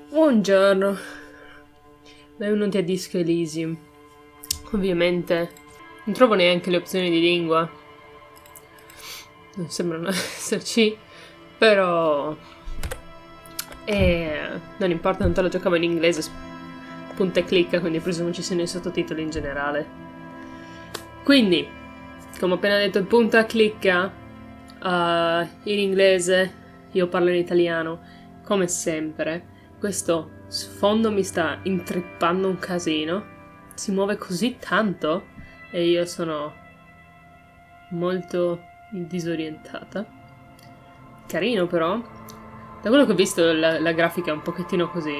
Buongiorno, benvenuti a Disco Elysium. Ovviamente non trovo neanche le opzioni di lingua, non sembrano esserci, però non importa, tanto lo giocavo in inglese, punta e clicca, quindi presumo ci siano i sottotitoli in generale. Quindi, come ho appena detto, il punta e clicca in inglese, io parlo in italiano, come sempre. Questo sfondo mi sta intrippando un casino, si muove così tanto e io sono molto disorientata. Carino però, da quello che ho visto la grafica è un pochettino così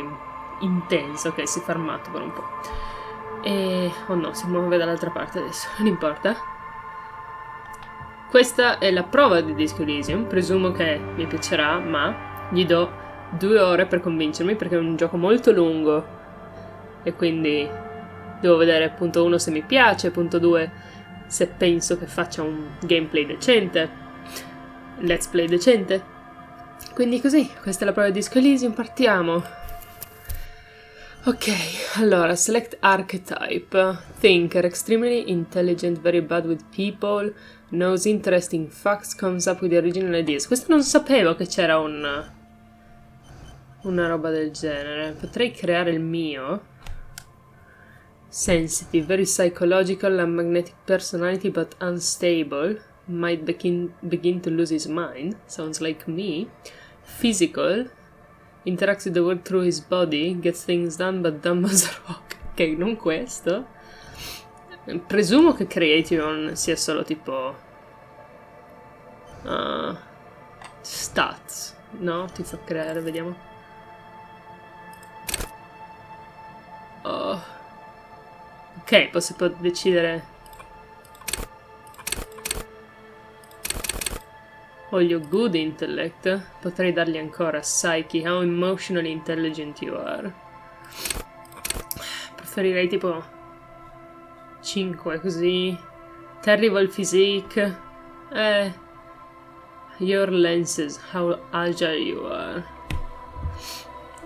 intensa, ok, si è fermato per un po'. E oh no, si muove dall'altra parte adesso, non importa. Questa è la prova di Disco Elysium, presumo che mi piacerà, ma gli do 2 ore per convincermi perché è un gioco molto lungo e quindi devo vedere punto 1 se mi piace, punto 2 se penso che faccia un gameplay decente, let's play decente. Quindi così, questa è la prova di Disco Elysium, partiamo. Ok, allora, select archetype. Thinker, extremely intelligent, very bad with people, knows interesting facts, comes up with original ideas. Questo non sapevo che c'era una roba del genere. Potrei creare il mio. Sensitive, very psychological and magnetic personality but unstable. Might begin to lose his mind. Sounds like me. Physical. Interacts with the world through his body. Gets things done but dumb as a rock. Ok, non questo. Presumo che creation sia solo tipo stats. No? Ti fa creare, vediamo. Ok, posso decidere. Voglio good intellect. Potrei dargli ancora psyche. How emotionally intelligent you are. Preferirei tipo 5 così. Terrible physique. Your lenses. How agile you are.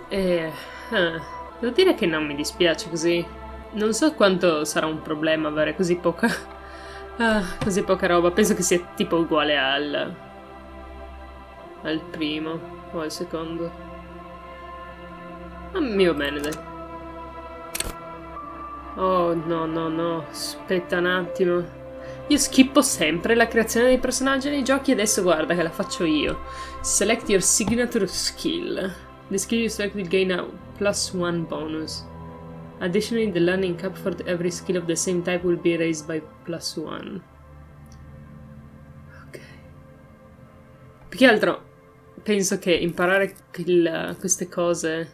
Devo dire che non mi dispiace così. Non so quanto sarà un problema avere così poca roba. Penso che sia tipo uguale al primo o al secondo. Ma mi va bene, dai. Oh, no. Aspetta un attimo. Io schippo sempre la creazione dei personaggi nei giochi. Adesso guarda che la faccio io. Select your signature skill. The skill you select will gain a +1 bonus. Additionally, the learning cap for every skill of the same type will be raised by +1. Ok. Più che altro, penso che imparare queste cose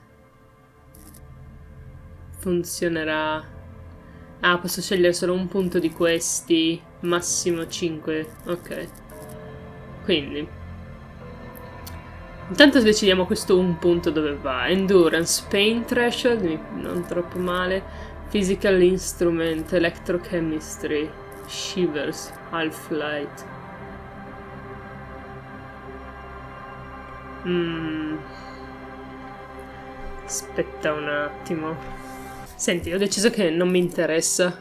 funzionerà. Ah, posso scegliere solo un punto di questi, massimo 5. Ok. Quindi intanto decidiamo questo un punto dove va. Endurance, pain threshold, non troppo male. Physical instrument, electrochemistry, shivers, half-light. Aspetta un attimo. Senti, ho deciso che non mi interessa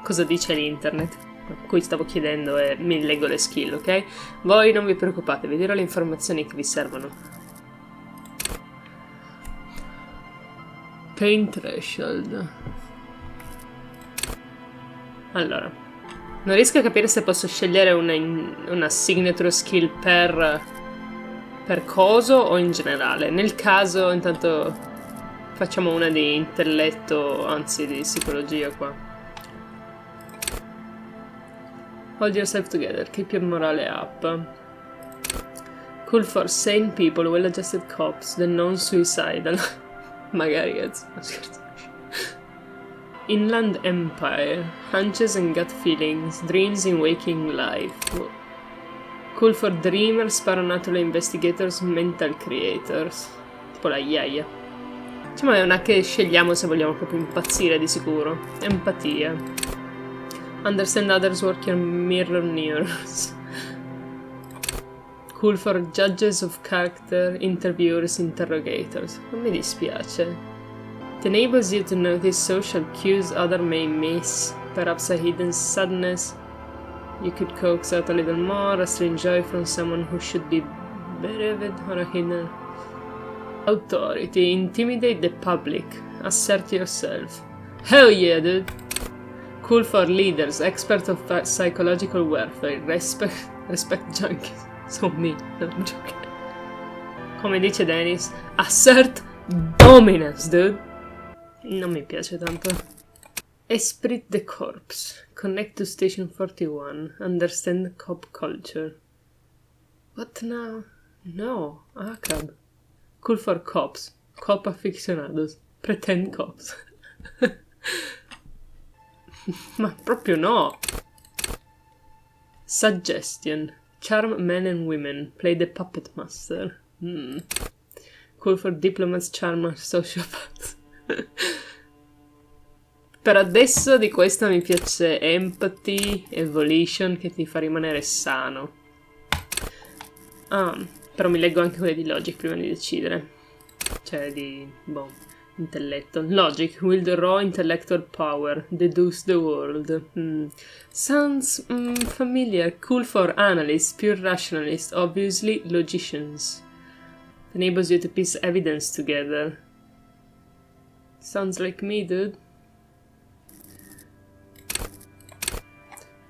cosa dice l'internet. A cui stavo chiedendo e mi leggo le skill, ok? Voi non vi preoccupate, vi dirò le informazioni che vi servono. Pain threshold. Allora, non riesco a capire se posso scegliere una signature skill per coso o in generale. Nel caso, intanto facciamo una di intelletto, anzi di psicologia qua. Hold yourself together, keep your morale up. Cool for sane people, well-adjusted cops, the non-suicidal. Magari, scherzo. Inland Empire, hunches and gut feelings, dreams in waking life. Cool for dreamers, paranatural investigators, mental creators. Tipo la iaia. Diciamo è una che scegliamo se vogliamo proprio impazzire di sicuro. Empatia. Understand others, work your mirror neurons. Cool for judges of character, interviewers, interrogators. Non mi dispiace. It enables you to notice social cues others may miss, perhaps a hidden sadness you could coax out a little more, a strange joy from someone who should be bereaved, or a hidden authority. Intimidate the public. Assert yourself. Hell yeah, dude! Cool for leaders, expert of psychological warfare, respect junkies. So me, no, I'm joking. Come dice Dennis, assert dominance, dude! Non mi piace tanto. Esprit de corps. Connect to Station 41. Understand cop culture. What now? No, ACAB. Cool for cops. Cop aficionados. Pretend cops. Ma proprio no! Suggestion. Charm men and women. Play the puppet master. Cool for diplomats, charmers, sociopaths. Per adesso di questa mi piace Empathy e Volition, che ti fa rimanere sano. Ah, però mi leggo anche quelle di Logic prima di decidere. Cioè di... boh, intelletto. Logic, wield raw intellectual power. Deduce the world. Sounds familiar. Cool for analysts, pure rationalists, obviously logicians. Enables you to piece evidence together. Sounds like me, dude.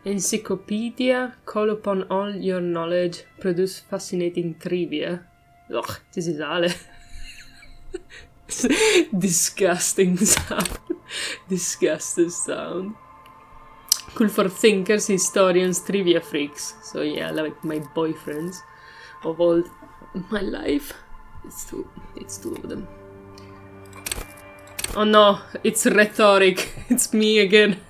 Encyclopedia, call upon all your knowledge, produce fascinating trivia. Ugh, ci si sale. Disgusting sound. Disgusting sound. Cool for thinkers, historians, trivia freaks. So yeah, like my boyfriends of all my life. It's two of them. Oh no, it's rhetoric. It's me again.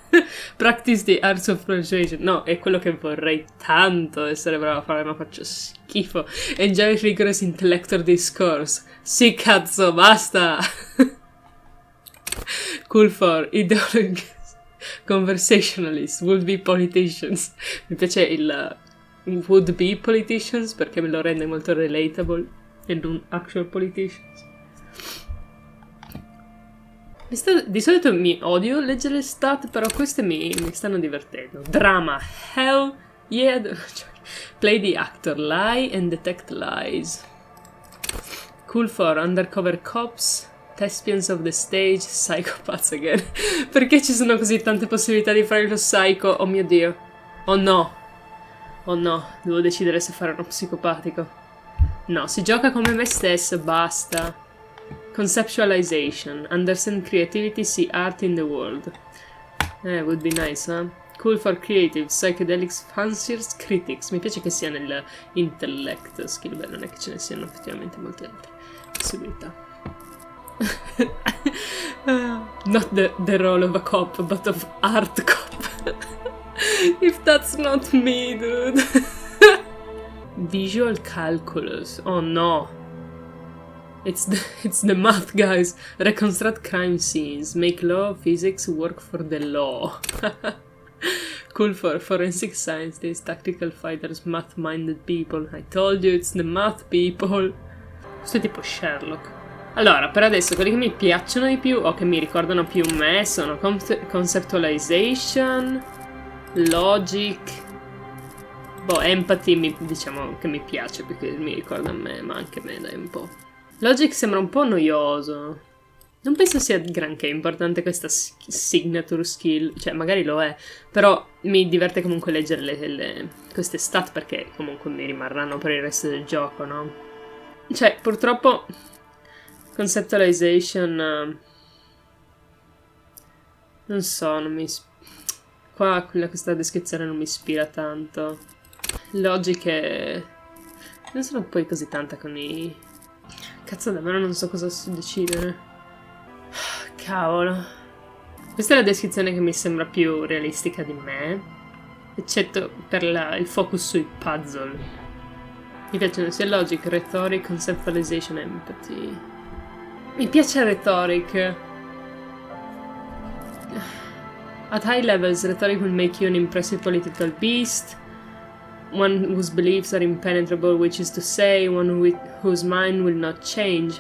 Practice the arts of persuasion. No, è quello che vorrei tanto essere bravo a fare, ma faccio schifo. Enjoy rigorous intellectual discourse. Sì, cazzo, basta! Cool for ideologies, conversationalists, would-be politicians. Mi piace il would-be politicians perché me lo rende molto relatable e non actual politicians. Di solito mi odio leggere le stat, però queste mi stanno divertendo. Drama, hell yeah. Play the actor, lie and detect lies. Cool for undercover cops, thespians of the stage, psychopaths again. Perché ci sono così tante possibilità di fare lo psycho? Oh mio Dio. Oh no. Oh no, devo decidere se fare uno psicopatico. No, si gioca come me stesso, basta. Conceptualization. Understand creativity, see art in the world. Would be nice, huh? Cool for creative, psychedelics, fanciers, critics. Mi piace che sia nel intellect skill. Beh, non è che ce ne siano effettivamente molte altre possibilità. Not the role of a cop, but of art cop. If that's not me, dude. Visual calculus. Oh no. It's the math, guys. Reconstruct crime scenes. Make law, physics work for the law. Cool for forensic scientists, tactical fighters, math-minded people. I told you, it's the math people. Questo è tipo Sherlock. Allora, per adesso quelli che mi piacciono di più o che mi ricordano più me sono conceptualization, logic, boh, empathy diciamo che mi piace perché mi ricorda a me, ma anche me dai un po'. Logic sembra un po' noioso. Non penso sia granché importante questa signature skill, cioè magari lo è, però mi diverte comunque leggere queste stat perché comunque mi rimarranno per il resto del gioco, no? Cioè, purtroppo conceptualization non so, non mi qua questa descrizione non mi ispira tanto. Logic non sono poi così tanta con i... Cazzo, davvero non so cosa decidere. Cavolo. Questa è la descrizione che mi sembra più realistica di me, eccetto per il focus sui puzzle. Mi piacciono sia logic, rhetoric, conceptualization, empathy. Mi piace rhetoric. At high levels, rhetoric will make you an impressive political beast. one whose beliefs are impenetrable, which is to say, one whose mind will not change,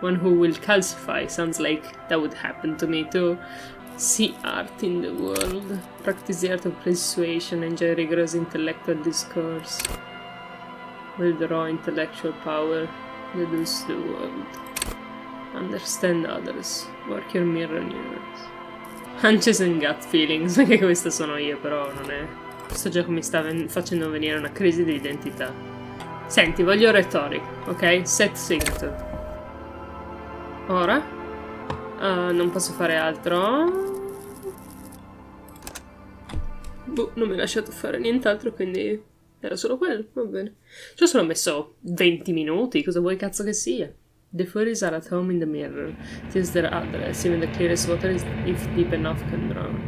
one who will calcify. Sounds like that would happen to me too. See art in the world, practice the art of persuasion, enjoy rigorous intellectual discourse, wield raw intellectual power, deduce the world, understand others, work your mirror neurons. Hunches and gut feelings, anche questa sono io, però non è... Questo gioco mi sta facendo venire una crisi di identità. Senti, voglio rhetoric, ok? Set synced. Ora? Non posso fare altro. Boh, non mi ha lasciato fare nient'altro, quindi era solo quello, va bene. Ci ho solo messo 20 minuti, cosa vuoi cazzo che sia? The fairies are at home in the mirror. Tis their address, even the clearest water is if deep enough can drown.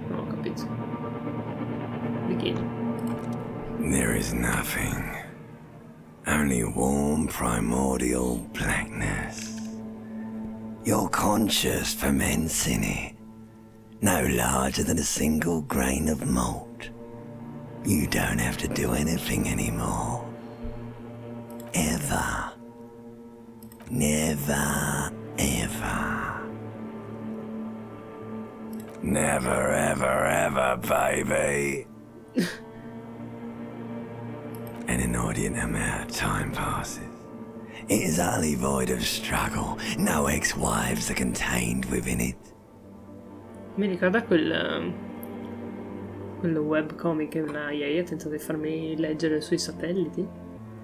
Non ho capito. Begin. There is nothing. Only warm primordial blackness. Your conscious ferments in it, no larger than a single grain of malt. You don't have to do anything anymore. Ever. Never, ever. Never, ever, ever, baby. An inordinate amount of time passes. It is utterly void of struggle. No ex-wives are contained within it. Mi ricorda quel webcomic che una IA ha tentato di farmi leggere sui satelliti?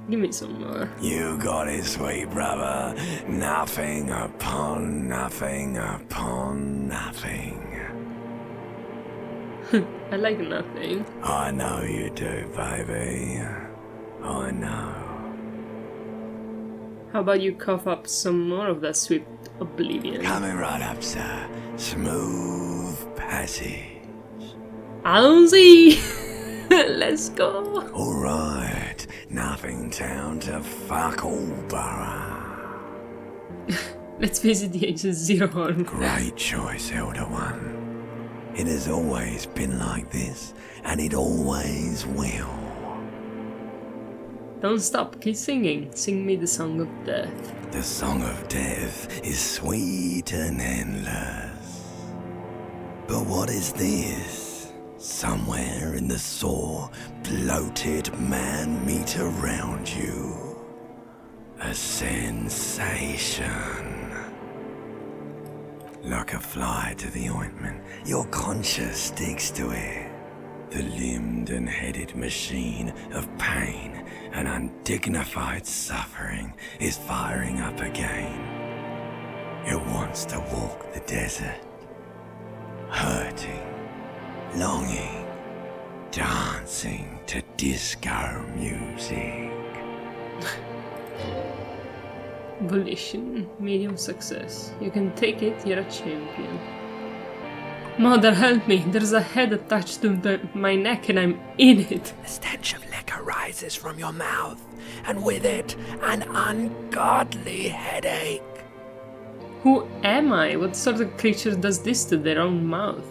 Dimmi some more. You got it, sweet brother. Nothing upon nothing upon nothing. I like nothing. I know you do, baby. I know. How about you cough up some more of that sweet oblivion? Coming right up, sir. Smooth passage. Allons-y! Let's go! Alright, nothing town to fuck all borough. Let's visit the ancient Zero Horn. Great choice, Elder One. It has always been like this, and it always will. Don't stop, keep singing. Sing me the song of death. The song of death is sweet and endless. But what is this? Somewhere in the sore, bloated man meat around you. A sensation. Like a fly to the ointment, your conscience sticks to it. The limbed and headed machine of pain and undignified suffering is firing up again. It wants to walk the desert, hurting, longing, dancing to disco music. Volition, medium success. You can take it, you're a champion. Mother, help me! There's a head attached to my neck and I'm in it! A stench of liquor rises from your mouth, and with it, an ungodly headache. Who am I? What sort of creature does this to their own mouth?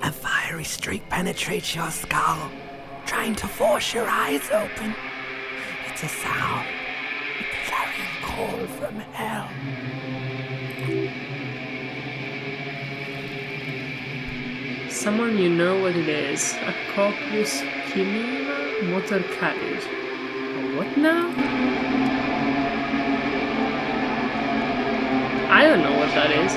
A fiery streak penetrates your skull, trying to force your eyes open. It's a sound, a clarion call from hell. Someone you know what it is. A Corpus Chimera motor carriage. A what now? I don't know what that is.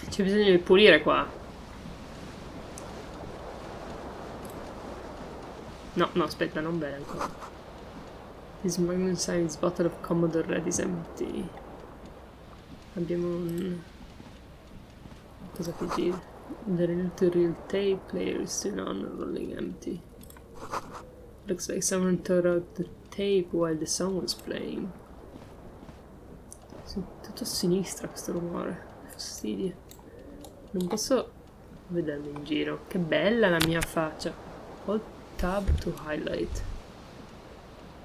C'è bisogno di pulire qua. No, aspetta, non bere ancora. This Magnum-sized bottle of Commodore Red is empty. Abbiamo un... cosa che gira? The reel-to-reel tape player is still on, rolling empty. Looks like someone tore out the tape while the song was playing. Tutto a sinistra questo rumore. Fastidio. Non posso vedermi in giro. Che bella la mia faccia. Hold tab to highlight.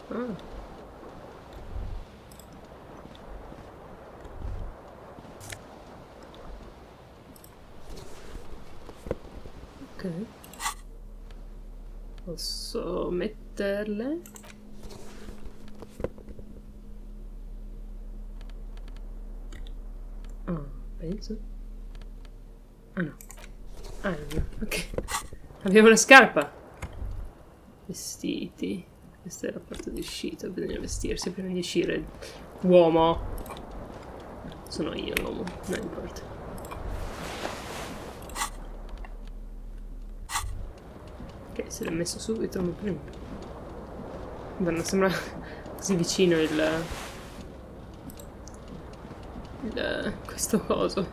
Ah. Ok. Posso metterle? Oh, penso. Ah no. Ah no, ok. Abbiamo una scarpa. Vestiti. Questo è il rapporto di uscita. Bisogna vestirsi prima di uscire. Uomo. Sono io l'uomo. Non importa. Ok, se l'è messo subito, ma prima. Non sembra così vicino questo coso.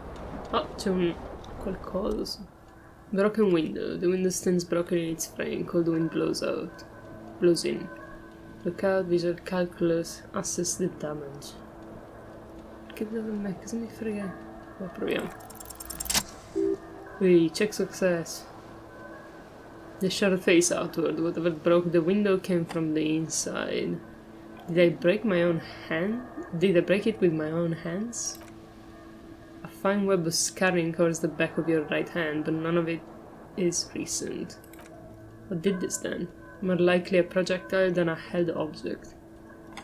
Oh, c'è un qualcosa. Broken window. The window stands broken in its frame. Cold wind blows out. Blows in. Look out, visual calculus. Assess the damage. Che dove me? Cosa mi frega? Ma proviamo. Ui, check success. The shot face outward. Whatever broke the window came from the inside. Did I break my own hand? Did I break it with my own hands? A fine web of scarring covers the back of your right hand, but none of it is recent. What did this then? More likely a projectile than a held object.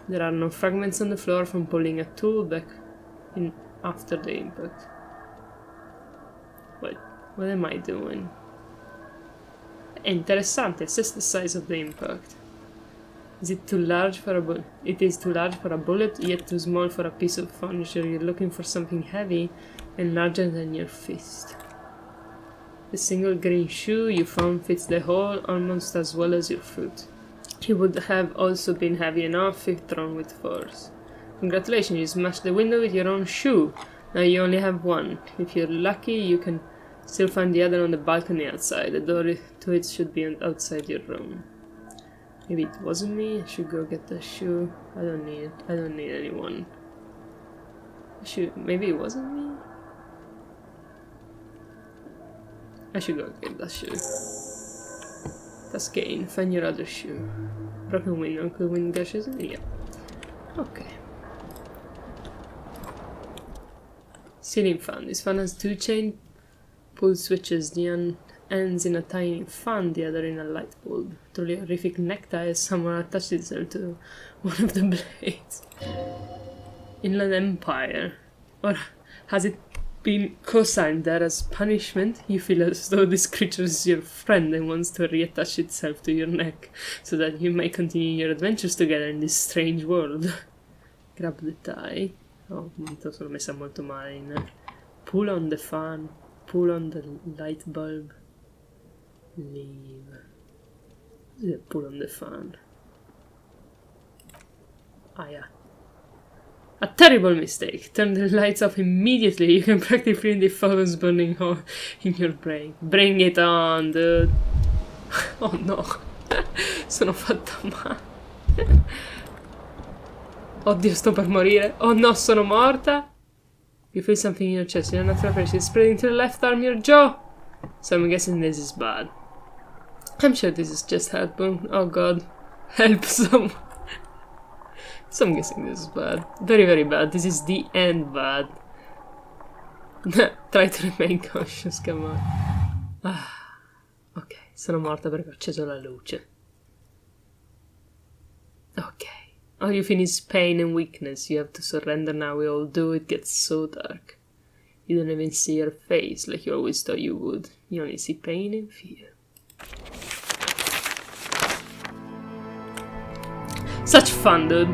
There are no fragments on the floor from pulling a tool back in after the impact. What am I doing? È interessante, assess the size of the impact. Is it too large for a bullet? It is too large for a bullet, yet too small for a piece of furniture. You're looking for something heavy and larger than your fist. The single green shoe you found fits the hole almost as well as your foot. It would have also been heavy enough if thrown with force. Congratulations, you smashed the window with your own shoe. Now you only have one. If you're lucky, you can still find the other on the balcony outside. The door to it should be outside your room. Maybe it wasn't me. I should go get the shoe. I don't need anyone. Maybe it wasn't me. I should go get that shoe. Task gain. Find your other shoe. Broken window. Could wind gashes? Yeah. Okay. Ceiling fan. This fan has two chain pull switches. The end ends in a tiny fan, the other in a light bulb. Truly horrific necktie as someone attached itself to one of the blades. Inland Empire. Or has it been co-signed there as punishment? You feel as though this creature is your friend and wants to reattach itself to your neck so that you may continue your adventures together in this strange world. Grab the tie. Oh, sono messa molto male in... Pull on the fan. Pull on the light bulb. Leave. Pull on the fan. Ah, yeah. A terrible mistake. Turn the lights off immediately. You can practically feel the photos burning hole in your brain. Bring it on, dude. Oh no. Sono fatta male. Oddio, sto per morire. Oh no, sono morta. You feel something in your chest. You're not fresh. It's spreading to the left arm, your jaw. So I'm guessing this is bad. I'm sure this is just helpful. Oh god. Help someone. So I'm guessing this is bad. Very, very bad. This is the end bad. Try to remain conscious, come on. Ah, ok, sono morta perché ho acceso la luce. Ok. All you feel is pain and weakness. You have to surrender now. We all do. It gets so dark. You don't even see your face like you always thought you would. You only see pain and fear. Such fun, dude.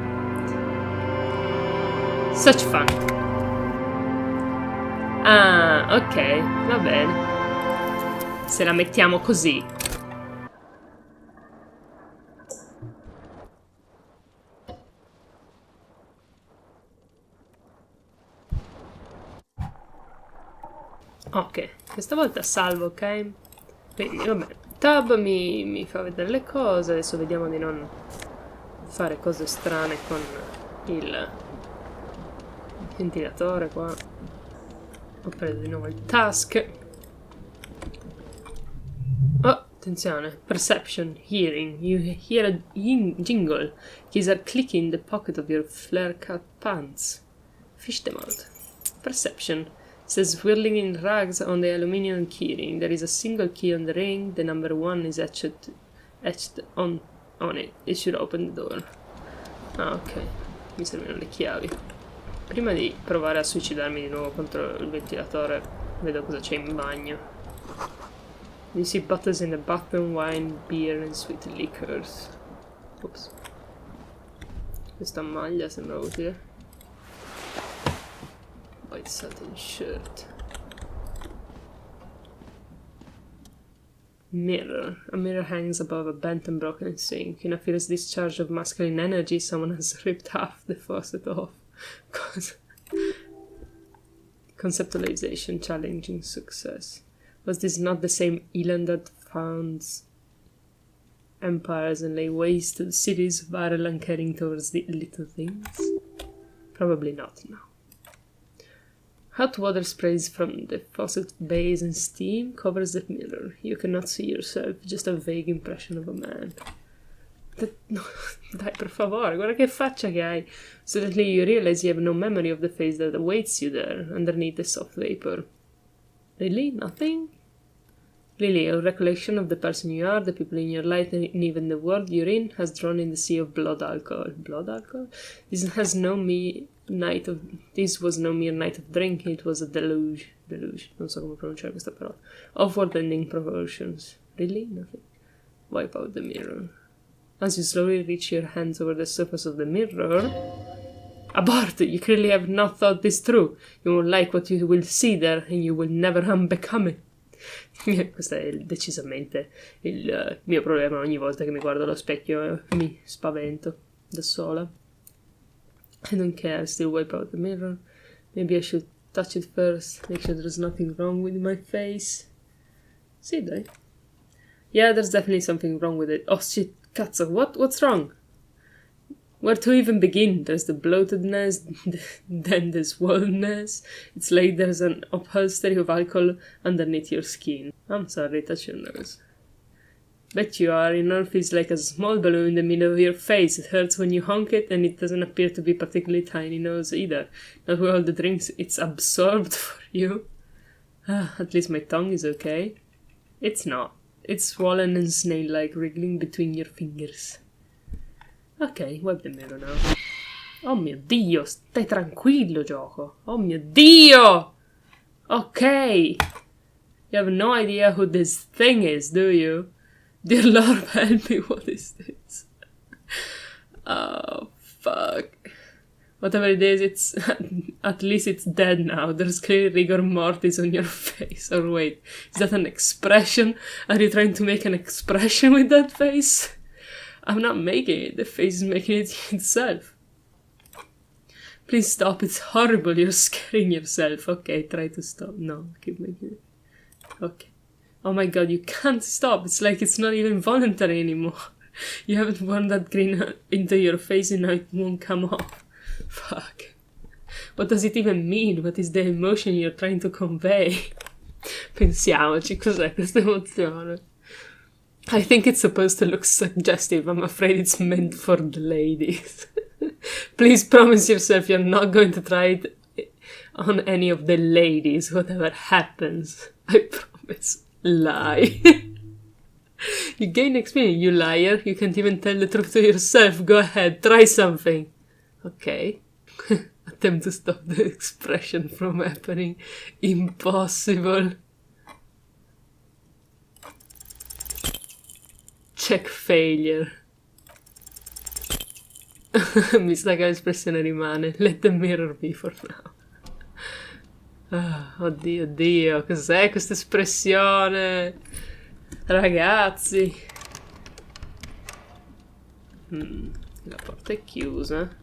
Such fun. Ah, ok, va bene. Se la mettiamo così. Ok, questa volta salvo, ok? Quindi, vabbè, tab mi fa vedere le cose, adesso vediamo di non fare cose strane con il ventilatore qua. Ho preso di nuovo il task. Oh, attenzione, perception, hearing. You hear a jingle. Keys are clicking in the pocket of your flare-cut pants. Fish them out. Perception. says whirling in rags on the aluminium keyring. There is a single key on the ring. The number 1 is etched on it. It should open the door. Ah, ok. Mi servono le chiavi. Prima di provare a suicidarmi di nuovo contro il ventilatore, vedo cosa c'è in bagno. You see bottles in the bathroom, wine, beer and sweet liquors. Ops. Questa maglia sembra utile. White satin shirt. Mirror. A mirror hangs above a bent and broken sink. In a fierce discharge of masculine energy, someone has ripped half the faucet off. Cosa? Conceptualization, challenging success. Was this not the same Elan that founds empires and lay waste to cities, viral and caring towards the little things? Probably not now. Hot water sprays from the faucet base and steam covers the mirror. You cannot see yourself, just a vague impression of a man. No, dai, per favore, guarda che faccia che hai. Suddenly you realize you have no memory of the face that awaits you there, underneath the soft vapor. Really? Nothing? Really, a recollection of the person you are, the people in your life, and even the world you're in, has drawn in the sea of blood alcohol. Blood alcohol? This was no mere night of drinking, it was a deluge. Deluge, non so come pronunciare questa parola. Of world-ending proportions. Really? Nothing? Wipe out the mirror. As you slowly reach your hands over the surface of the mirror... Abort! You clearly have not thought this through. You won't like what you will see there, and you will never unbecome it. Questo è decisamente il mio problema ogni volta che mi guardo allo specchio e mi spavento da sola. I don't care, still wipe out the mirror. Maybe I should touch it first, make sure there's nothing wrong with my face. Sì, dai. Yeah, there's definitely something wrong with it. Oh shit, cazzo, what's wrong? Where to even begin? There's the bloatedness, then the swollenness. It's like there's an upholstery of alcohol underneath your skin. I'm sorry, touch your nose. Bet you are, your nose feels like a small balloon in the middle of your face. It hurts when you honk it, and it doesn't appear to be a particularly tiny nose either. Not with all the drinks it's absorbed for you. At least my tongue is okay. It's not. It's swollen and snail-like, wriggling between your fingers. Ok, wipe the mirror now. Oh mio Dio, stai tranquillo, gioco. Oh mio Dio! Ok. You have no idea who this thing is, do you? Dear Lord, help me, what is this? Oh, fuck. Whatever it is, it's... at least it's dead now. There's clearly rigor mortis on your face. Or wait, is that an expression? Are you trying to make an expression with that face? I'm not making it. The face is making it itself. Please stop. It's horrible. You're scaring yourself. Okay, try to stop. No, keep making it. Okay. Oh my god, you can't stop. It's like it's not even voluntary anymore. You haven't worn that grin into your face and now it won't come off. Fuck. What does it even mean? What is the emotion you're trying to convey? Pensiamoci, cos'è questa emozione? I think it's supposed to look suggestive. I'm afraid it's meant for the ladies. Please promise yourself you're not going to try it on any of the ladies, whatever happens. I promise. Lie. You gain experience, you liar. You can't even tell the truth to yourself. Go ahead, try something. Okay. Attempt to stop the expression from happening. Impossible. Check failure. Mi sa che l'espressione rimane. Let the mirror be for now. Oddio, oddio, cos'è questa espressione? Ragazzi. La porta è chiusa.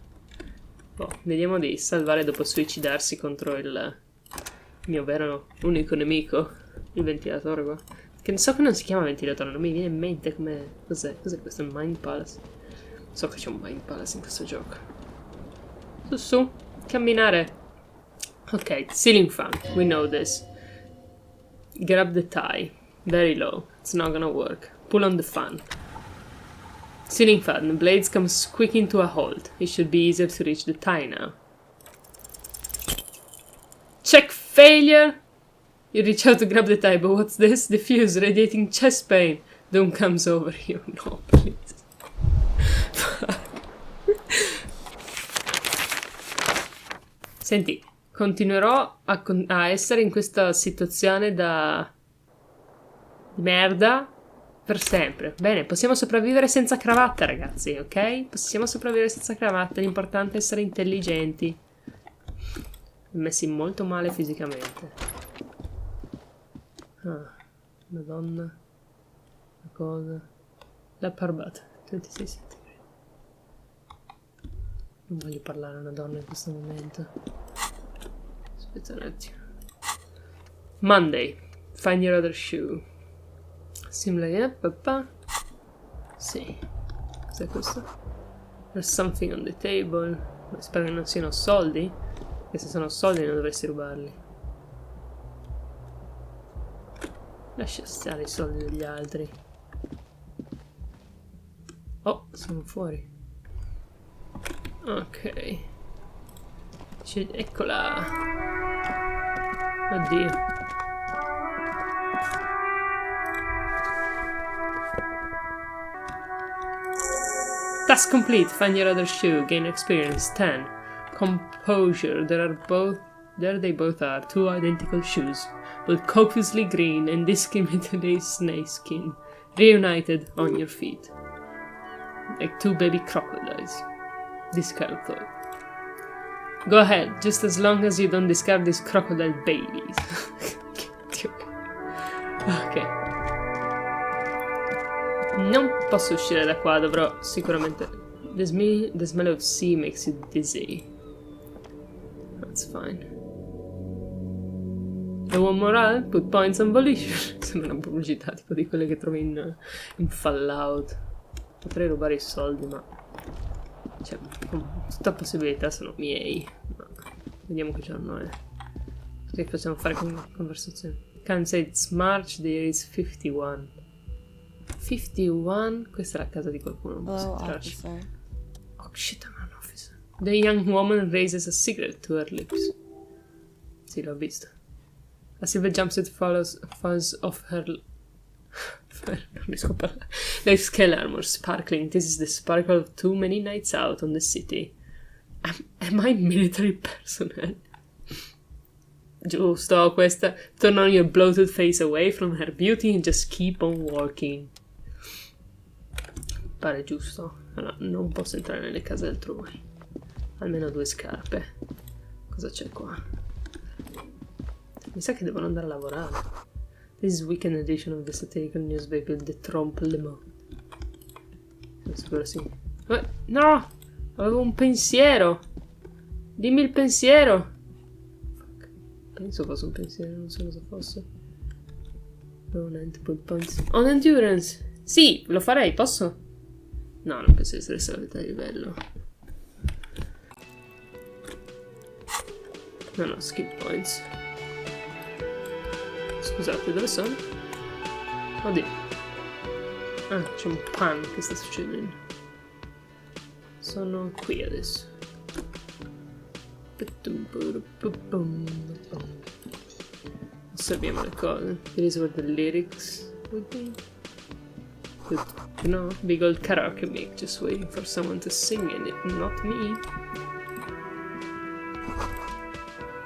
Oh, vediamo di salvare dopo suicidarsi contro il mio vero unico nemico, il ventilatore qua. Che ne so che non si chiama ventilatore, non mi viene in mente come... Cos'è? Cos'è questo? Mind Palace? So che c'è un Mind Palace in questo gioco. Su, su, camminare. Ok, ceiling fan. We know this. Grab the tie. Very low. It's not gonna work. Pull on the fan. Ceiling fan. The blades come squeaking to a halt. It should be easier to reach the tie now. Check Failure! You reach out to grab the tie, but what's this? The fuse, radiating chest pain. Don't comes over you. No, please. Senti, continuerò a essere in questa situazione di merda per sempre. Bene, possiamo sopravvivere senza cravatta, ragazzi, ok? Possiamo sopravvivere senza cravatta, l'importante è essere intelligenti. Messi molto male fisicamente. Ah, madonna. La cosa. La parbata. 26 centimetri. Non voglio parlare a una donna in questo momento. Aspetta un attimo. Monday. Find your other shoe. Sembra che papà. Sì. Cos'è questo? There's something on the table. Ma spero che non siano soldi. Perché se sono soldi non dovresti rubarli. Lascia stare i soldi degli altri. Oh, siamo fuori. Ok. Eccola. Oddio. Task complete. Find your other shoe. Gain experience 10. Composure. There they both are. Two identical shoes. Both copiously green and discriminatingly snakeskin. Reunited on your feet. Like two baby crocodiles. Discard thought. Go ahead, just as long as you don't discard these crocodile babies. Ok. Non posso uscire da qua, dovrò sicuramente... The smell of sea makes you dizzy. That's fine. E one morale? Put points on volition. Sembra una pubblicità tipo di quelle che trovi in Fallout. Potrei rubare i soldi, ma... Cioè, con tutta possibilità sono miei. Ma vediamo che giorno è. Così facciamo fare conversazione. Can't say it's March, the year is 51. 51? Questa è la casa di qualcuno. Non posso entrarci. Oh shit, I'm an officer. The young woman raises a cigarette to her lips. Sì, l'ho visto. A silver jumpsuit falls off her... non riesco a parlare. Like scale armor, sparkling. This is the sparkle of too many nights out on the city. Am I military personnel? Giusto, questa. Turn on your bloated face away from her beauty and just keep on walking. Pare giusto. Allora, non posso entrare nelle case altrui. Almeno 2 scarpe. Cosa c'è qua? Mi sa che devono andare a lavorare. This is weekend edition of the satirical newspaper The Trompe Le Monde. Sicuro sì. No! Avevo un pensiero! Dimmi il pensiero! Fuck. Penso fosse un pensiero, non so cosa fosse. On endurance! Sì, lo farei, posso? No, non penso di essere salita a livello. No, skip points. Scusate, dove sono? Oddio. Ah, c'è un pan che sta succedendo. Sono qui adesso. Osserviamo le cose. Here is where the lyrics would be. Good. No, big old karaoke mic just waiting for someone to sing in it, not me.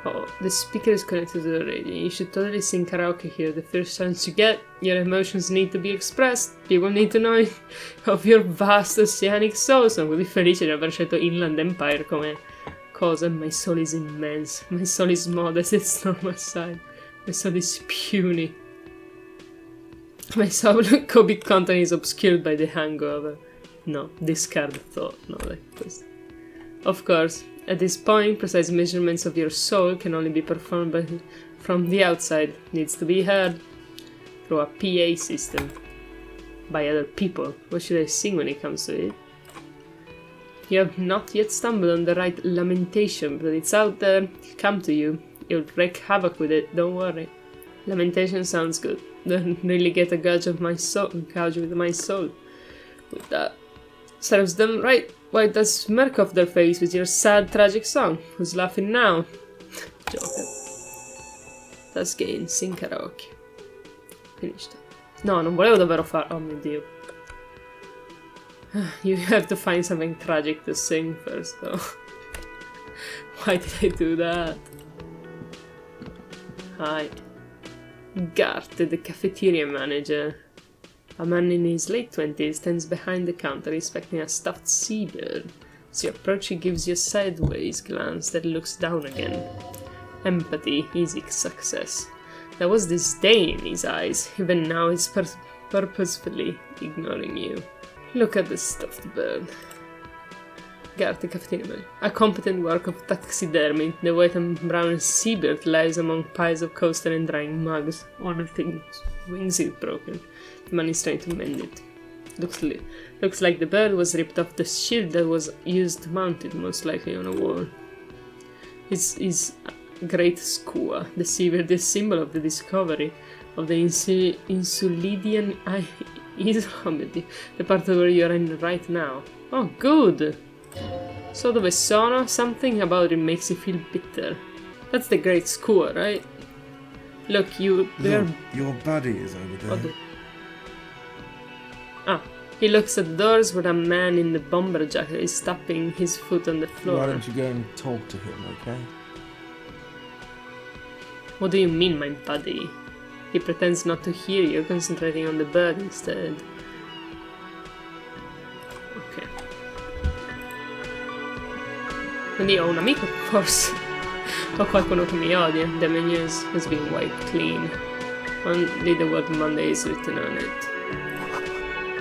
Oh, the speaker is connected to the radio. You should totally sing karaoke here. The first chance you get, your emotions need to be expressed. People need to know of your vast oceanic soul. Sono così felice di aver scelto Inland Empire come cosa. My soul is immense. My soul is modest. It's normal side. My soul is puny. My soul comic content is obscured by the hangover. No, discard thought. No, like this. Of course. At this point, precise measurements of your soul can only be performed from the outside. Needs to be heard through a PA system by other people. What should I sing when it comes to it? You have not yet stumbled on the right lamentation, but it's out there. It'll come to you. You'll wreak havoc with it, don't worry. Lamentation sounds good. Don't really get a gauge of my soul. Gauge with my soul. With that. Serves them right. Wipe that smirk off their face with your sad, tragic song. Who's laughing now? Joker. Last game, sing karaoke. Finished. No, non volevo davvero fare... Oh mio Dio. You have to find something tragic to sing first, though. Why did I do that? Hi. Gart, the cafeteria manager. A man in his late 20s stands behind the counter inspecting a stuffed seabird. As you approach, he gives you a sideways glance that looks down again. Empathy, easy success. There was disdain in his eyes. Even now he's purposefully ignoring you. Look at the stuffed bird. Gart, the cafeteria man. A competent work of taxidermy. The white and brown seabird lies among piles of coaster and drying mugs. One of the wings is broken. The man is trying to mend it. Looks like the bird was ripped off the shield that was used to mount it, most likely on a wall. His great skua, the seabird, is symbol of the discovery of the Insulidian Island, the part where you're in right now. Oh, good! So dove sono? Something about it makes you feel bitter. That's the great skua, right? Look, your buddy is over there. He looks at the doors where a man in the bomber jacket is tapping his foot on the floor. Why don't you go and talk to him, okay? What do you mean, my buddy? He pretends not to hear you, concentrating on the bird instead. Ok. Quindi ho un amico, forse. Ho qualcuno che mi odia. The menu has been wiped clean. Only the word Monday is written on it.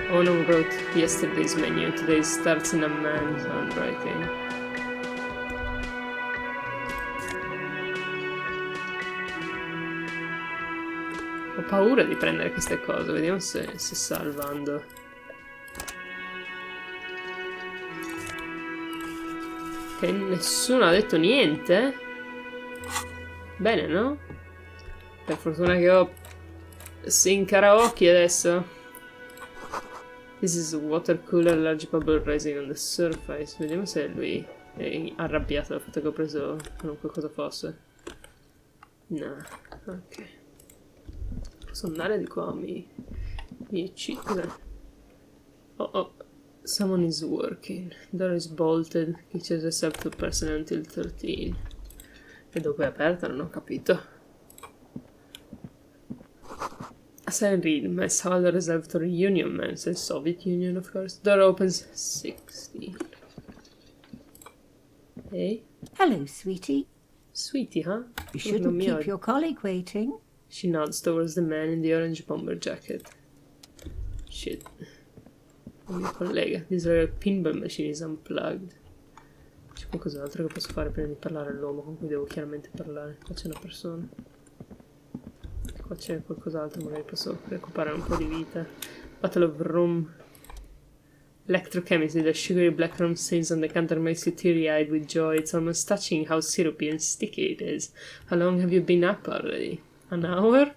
Ono wrote yesterday's menu. Today starts in a man's handwriting. Ho paura di prendere queste cose, vediamo se salvando. Che nessuno ha detto niente. Bene, no? Per fortuna che ho sing karaoke adesso. This is a water cooler, large bubble rising on the surface. Vediamo se lui è arrabbiato dal fatto che ho preso qualunque cosa fosse. No, ok. Posso andare di qua, mi uccide. Oh, someone is working. Door is bolted. Kitchen reserved to person until 13. E dopo è aperta, non ho capito. A sign read, mess hall reserved for Union men, says Soviet Union of course. Door opens 16. Hey? Hello, sweetie. Sweetie, huh? You shouldn't keep your colleague waiting. She nods towards the man in the orange bomber jacket. Shit. Il mio collega. This rare pinball machine is unplugged. C'è qualcos'altro che posso fare prima di parlare all'uomo con cui devo chiaramente parlare. Qua c'è una persona. Qua c'è qualcos'altro, magari posso recuperare un po' di vita. Battle of Room. Electrochemistry, the sugary black rum stains on the counter makes you teary-eyed with joy. It's almost touching how syrupy and sticky it is. How long have you been up already? An hour?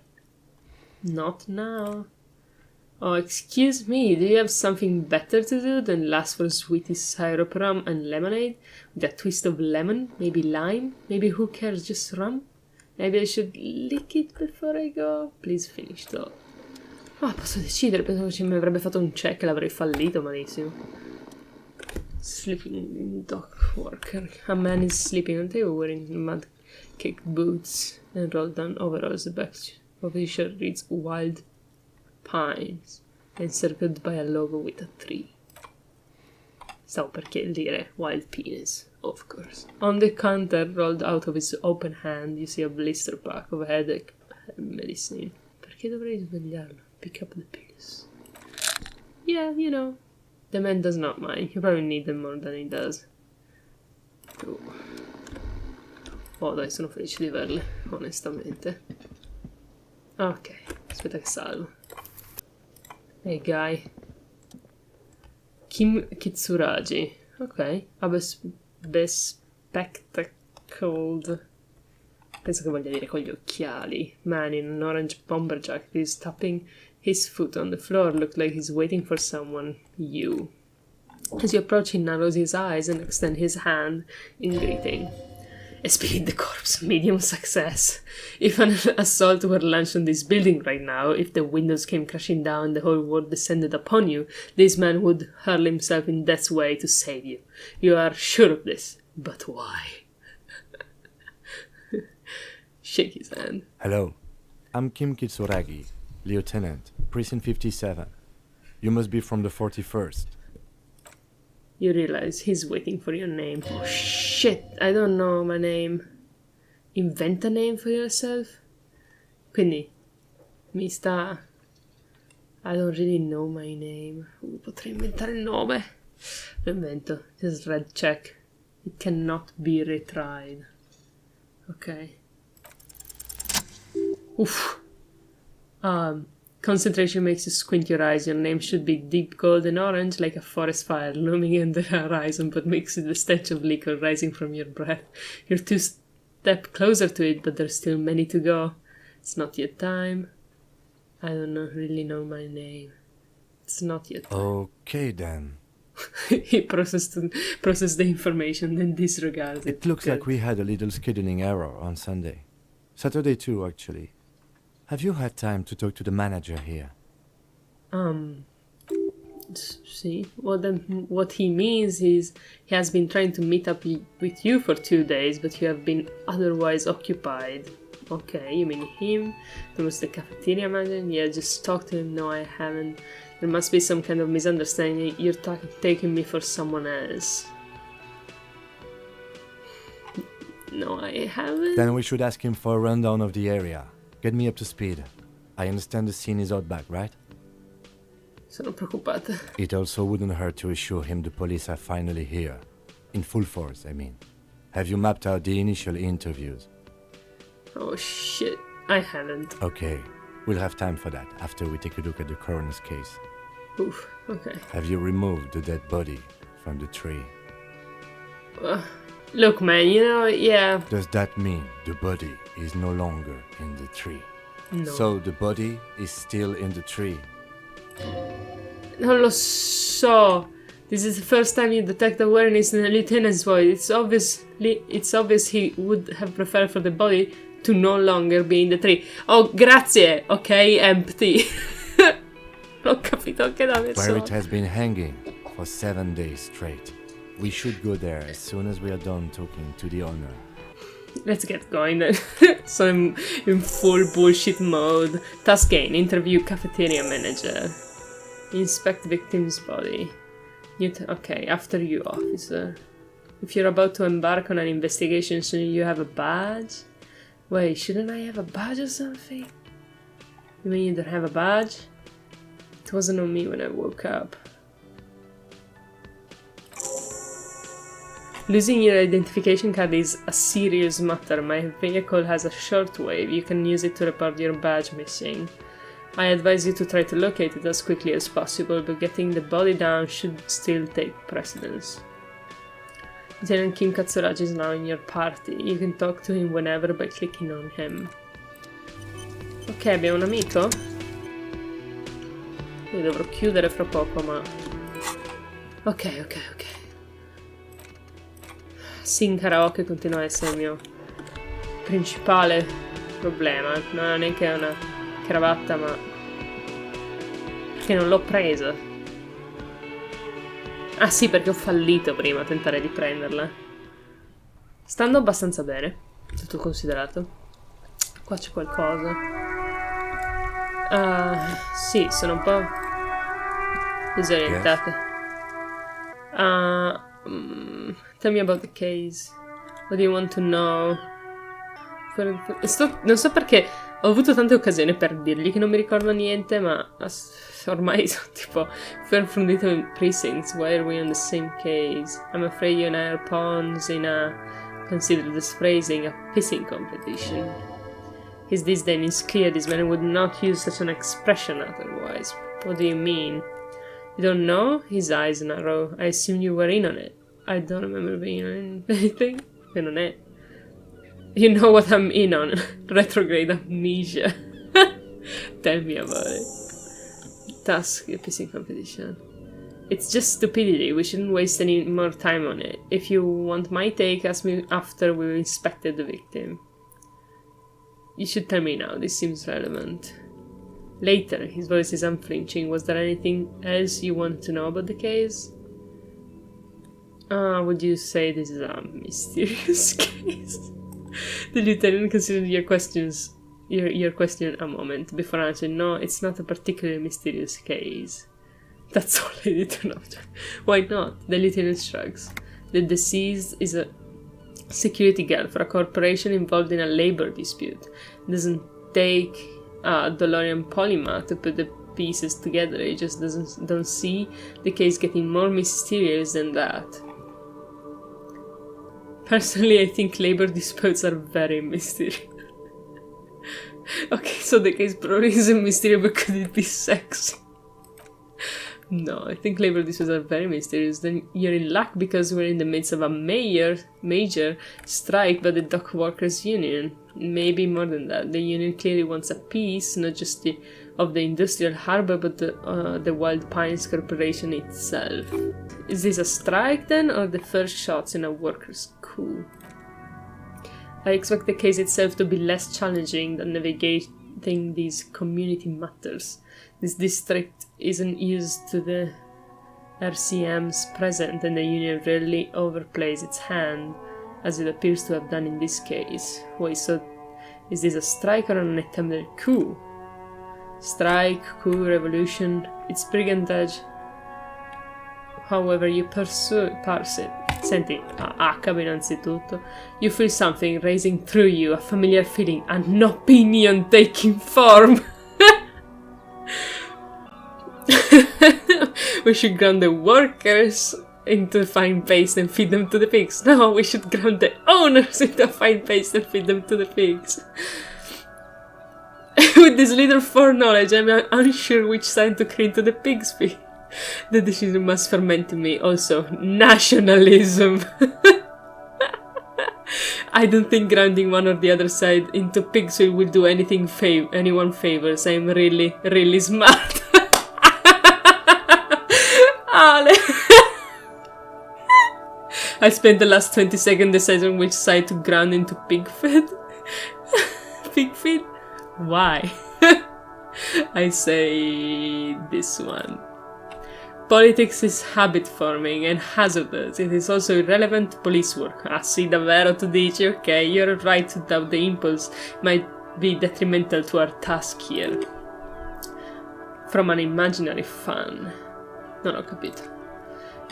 Not now. Oh, excuse me, do you have something better to do than last for sweetie syrup rum and lemonade? With a twist of lemon? Maybe lime? Maybe who cares, just rum? Maybe I should lick it before I go? Please finish though. Ah, posso decidere, pensavo che mi avrebbe fatto un check e l'avrei fallito malissimo. Sleeping dock worker. A man is sleeping on table wearing mud cake boots and rolled down overalls. The back of his shirt reads Wild Pines, encircled by a logo with a tree. Stavo per dire Wild Penis, of course. On the counter, rolled out of his open hand, you see a blister pack of headache medicine. Perché dovrei svegliarlo? Pick up the pills. Yeah, you know. The man does not mind. You probably need them more than he does. Oh dai, sono felice di averle, onestamente. Ok, aspetta che salvo. Hey guy. Kim Kitsuragi. Ok. A bespectacled. Penso che voglia dire con gli occhiali. Man in an orange bomber jacket is tapping his foot on the floor. Looks like he's waiting for someone. You. As you approach, he narrows his eyes and extends his hand in greeting. Speed the corpse, medium success. If an assault were launched on this building right now, if the windows came crashing down, the whole world descended upon you, this man would hurl himself in death's way to save you. You are sure of this, but why? Shake his hand. Hello, I'm Kim Kitsuragi, Lieutenant, Precinct 57. You must be from the 41st. You realize he's waiting for your name. Oh shit, I don't know my name. Invent a name for yourself? Quindi, mi sta... I don't really know my name. Potrei inventare il nome. Lo invento. Just red check. It cannot be retried. Ok. Oof. Concentration makes you squint your eyes. Your name should be deep golden orange, like a forest fire looming in the horizon, but mixed with the stench of liquor rising from your breath. You're 2 steps closer to it, but there's still many to go. It's not yet time. I don't really know my name. It's not yet time. Okay then. He processed the information, then disregards it. It looks like we had a little scheduling error on Sunday. Saturday too, actually. Have you had time to talk to the manager here? See, what he means is he has been trying to meet up with you for 2 days, but you have been otherwise occupied. Okay, you mean him? There was the cafeteria manager? Yeah, just talk to him. No, I haven't. There must be some kind of misunderstanding. You're taking me for someone else. No, I haven't. Then we should ask him for a rundown of the area. Get me up to speed. I understand the scene is out back, right? Sono preoccupata. It also wouldn't hurt to assure him the police are finally here. In full force, I mean. Have you mapped out the initial interviews? Oh shit, I haven't. Okay, we'll have time for that after we take a look at the coroner's case. Oof, okay. Have you removed the dead body from the tree? Look, man, yeah. Does that mean the body is no longer in the tree? No. So the body is still in the tree? Non lo so. This is the first time you detect awareness in a lieutenant's voice. It's obvious he would have preferred for the body to no longer be in the tree. Oh, grazie, ok, empty. L'ho capito anche da adesso. Where it has been hanging for 7 days straight. We should go there as soon as we are done talking to the owner. Let's get going then. So I'm in full bullshit mode. Task gain, interview cafeteria manager. Inspect victim's body. Okay, after you, officer. If you're about to embark on an investigation, shouldn't you have a badge? Wait, shouldn't I have a badge or something? You mean you don't have a badge? It wasn't on me when I woke up. Losing your identification card is a serious matter. My vehicle has a shortwave. You can use it to report your badge missing. I advise you to try to locate it as quickly as possible, but getting the body down should still take precedence. Lieutenant Kim Katsuragi is now in your party. You can talk to him whenever by clicking on him. Ok, abbiamo un amico. Io dovrò chiudere fra poco, ma... Ok. Sing karaoke continua a essere il mio principale problema. Non è neanche una cravatta, ma perché non l'ho presa. Ah sì, perché ho fallito prima a tentare di prenderla. Stando abbastanza bene, tutto considerato. Qua c'è qualcosa. Sì, sono un po' disorientate. Tell me about the case. What do you want to know? Non so perché ho avuto tante occasioni per dirgli che non mi ricordo niente, ma ormai sono tipo ferfrondito in precincts. Why are we on the same case? I'm afraid you and I are pawns in a, consider this phrasing, a pissing competition. His disdain is clear. This man would not use such an expression otherwise. What do you mean? You don't know? His eyes narrow. I assume you were in on it. I don't remember being on anything. E non è. You know what I'm in on. Retrograde amnesia. Tell me about it. Task, pissing competition. It's just stupidity. We shouldn't waste any more time on it. If you want my take, ask me after we've inspected the victim. You should tell me now. This seems relevant. Later, his voice is unflinching. Was there anything else you wanted to know about the case? Would you say this is a mysterious case? The lieutenant considered your question a moment before answering. No, it's not a particularly mysterious case. That's all I need to know. Why not? The lieutenant shrugs. The deceased is a security guard for a corporation involved in a labor dispute. It doesn't take a DeLorean polymath to put the pieces together. It just don't see the case getting more mysterious than that. Personally, I think labor disputes are very mysterious. Okay, so the case probably isn't mysterious, but could it be sexy? No, I think labor disputes are very mysterious. Then you're in luck because we're in the midst of a major strike by the dock workers union. Maybe more than that. The union clearly wants a piece, not just of the industrial harbor, but the Wild Pines Corporation itself. Is this a strike then, or the first shots in a workers' coup? I expect the case itself to be less challenging than navigating these community matters. This district isn't used to the RCM's present, and the union rarely overplays its hand, as it appears to have done in this case. Wait, so is this a strike or an attempted coup? Strike, coup, revolution, it's brigandage. However you parse it. Senti, H innanzitutto. You feel something racing through you, a familiar feeling, an opinion taking form. We should ground the workers into fine paste and feed them to the pigs. No, we should ground the owners into fine paste and feed them to the pigs. With this little foreknowledge, I'm unsure which side to cling to the pig's feet. The decision must ferment in me. Also, nationalism. I don't think grounding one or the other side into pig's feet will do anyone favors. I'm really, really smart. Ale. I spent the last 20 seconds deciding which side to ground into pig feet. Pig feet? Why? I say this one. Politics is habit-forming and hazardous. It is also irrelevant to police work. Ah sì, davvero, tu dici? Ok, you're right to doubt the impulse might be detrimental to our task here. From an imaginary fan. Non ho capito.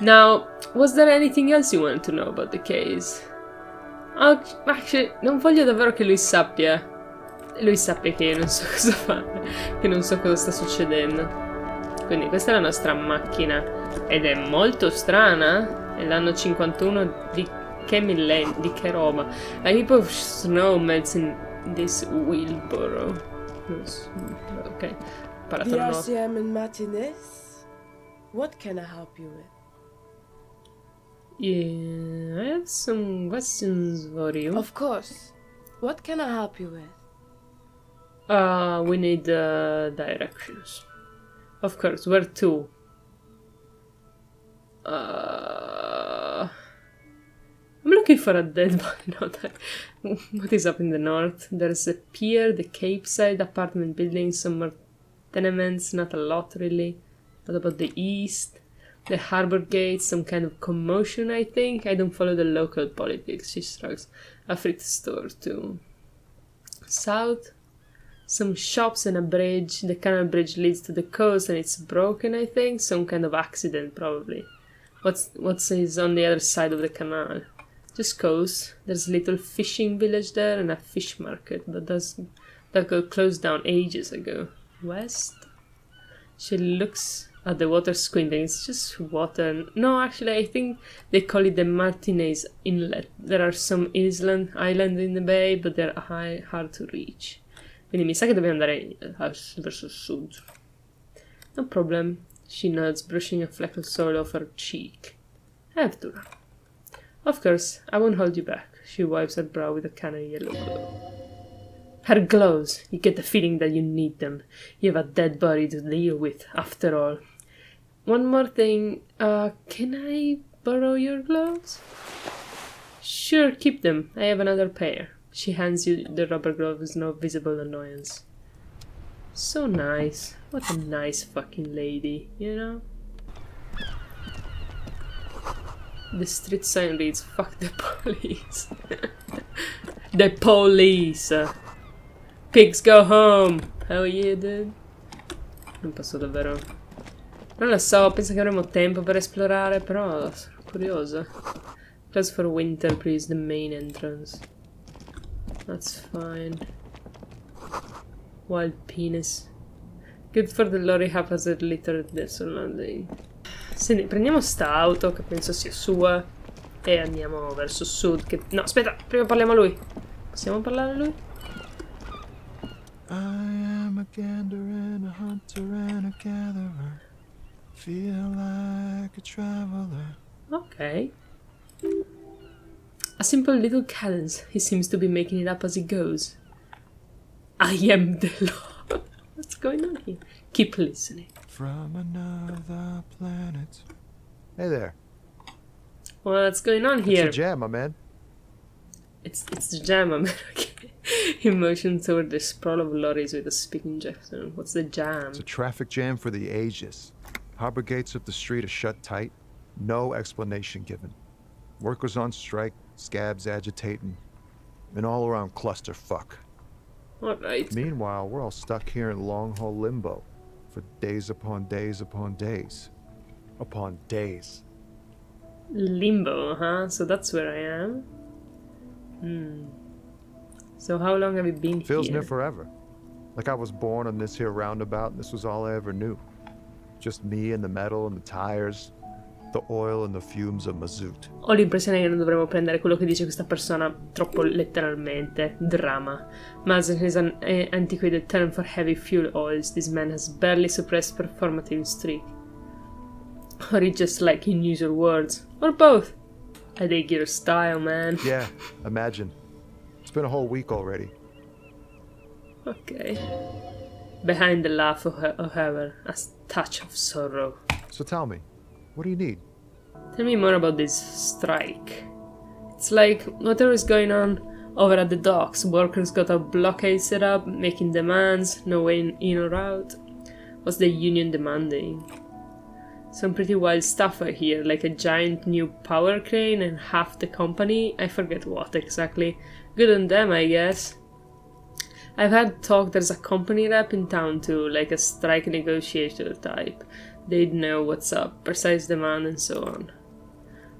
Now, was there anything else you wanted to know about the case? Actually, non voglio davvero che lui sappia che io non so cosa fare, che non so cosa sta succedendo. Quindi questa è la nostra macchina ed è molto strana. È l'anno 51 di che millenio, di che roba. A heap of snow melts in this wheelbarrow. Ok, The RCM in Martinez? What can I help you with? Yeah, I have some questions for you. Of course. What can I help you with? We need directions. Of course, where to? I'm looking for a dead body. What is up in the north? There's a pier, the Cape Side apartment building, some more tenements, not a lot really. What about the east? The harbor gate, some kind of commotion, I think. I don't follow the local politics, she shrugs. A fruit store too. South? Some shops and a bridge. The canal bridge leads to the coast and it's broken, I think. Some kind of accident, probably. What's is on the other side of the canal? Just coast. There's a little fishing village there and a fish market, but that got closed down ages ago. West? She looks at the water squinting. It's just water. No, actually, I think they call it the Martinez Inlet. There are some island in the bay, but they're hard to reach. Quindi mi sa che dobbiamo andare verso sud. No problem. She nods, brushing a fleck of soil off her cheek. I have to run. Of course, I won't hold you back. She wipes her brow with a canary yellow glow. Her glows. You get the feeling that you need them. You have a dead body to deal with, after all. one more thing. Can I borrow your gloves? Sure, keep them. I have another pair. She hands you the rubber glove with no visible annoyance. So nice. What a nice fucking lady, you know? The street sign reads, "Fuck the police." The police! Pigs go home! Hell yeah, dude. Non posso davvero... Non lo so, penso che avremo tempo per esplorare, però sono curiosa. Close for winter, please, the main entrance. That's fine. Wild penis. Good for the lorry haphazard litter desolate. Senti, prendiamo sta auto, che penso sia sua, e andiamo verso sud, che... No, aspetta, prima parliamo a lui. Possiamo parlare a lui? I am a gander and a hunter and a gatherer. Feel like a traveler. Ok. A simple little cadence. He seems to be making it up as he goes. I am the law. What's going on here? Keep listening. From another planet. Hey there. What's going on It's here? a jam, my man. It's the jam, I'm okay. He motioned toward the sprawl of lorries with a speaking gesture. What's the jam? It's a traffic jam for the ages. Harbor gates of the street are shut tight. No explanation given. Workers on strike, scabs agitating, and all around clusterfuck. Alright. Meanwhile, we're all stuck here in long-haul limbo for days upon days upon days. Upon days. Limbo, huh? So that's where I am? So how long have you been Feels here? near forever. Like I was born on this here roundabout and this was all I ever knew. Just me and the metal and the tires, the oil and the fumes of mazout. Ho l'impressione che non dovremmo prendere quello che dice questa persona troppo letteralmente. Drama. Mazen is an antiquated term for heavy fuel oils. This man has barely suppressed performative streak. Or he just like in user words. Or both. I dig your style, man. Yeah, imagine. It's been a whole week already. Okay. Behind the laugh, however, a touch of sorrow. So tell me, what do you need? Tell me more about this strike. It's like whatever is going on over at the docks. Workers got a blockade set up, making demands, no way in or out. What's the union demanding? Some pretty wild stuff I hear, like a giant new power crane and half the company. I forget what exactly. Good on them, I guess. I've had talk there's a company rep in town too, like a strike negotiator type. They'd know what's up, precise demand and so on.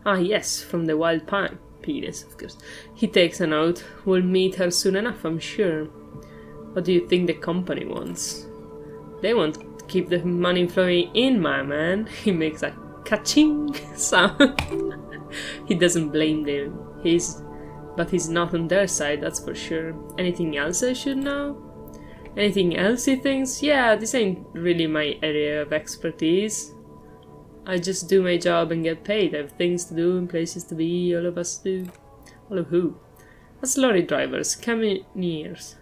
Ah yes, from the wild pine. Penis, of course. He takes a note. We'll meet her soon enough, I'm sure. What do you think the company wants? They want to keep the money flowing in, my man. He makes a ka-ching sound. He doesn't blame them. But he's not on their side, that's for sure. Anything else I should know? Anything else he thinks? Yeah, this ain't really my area of expertise. I just do my job and get paid. I have things to do and places to be, all of us do. All of who? That's lorry drivers, camioneers.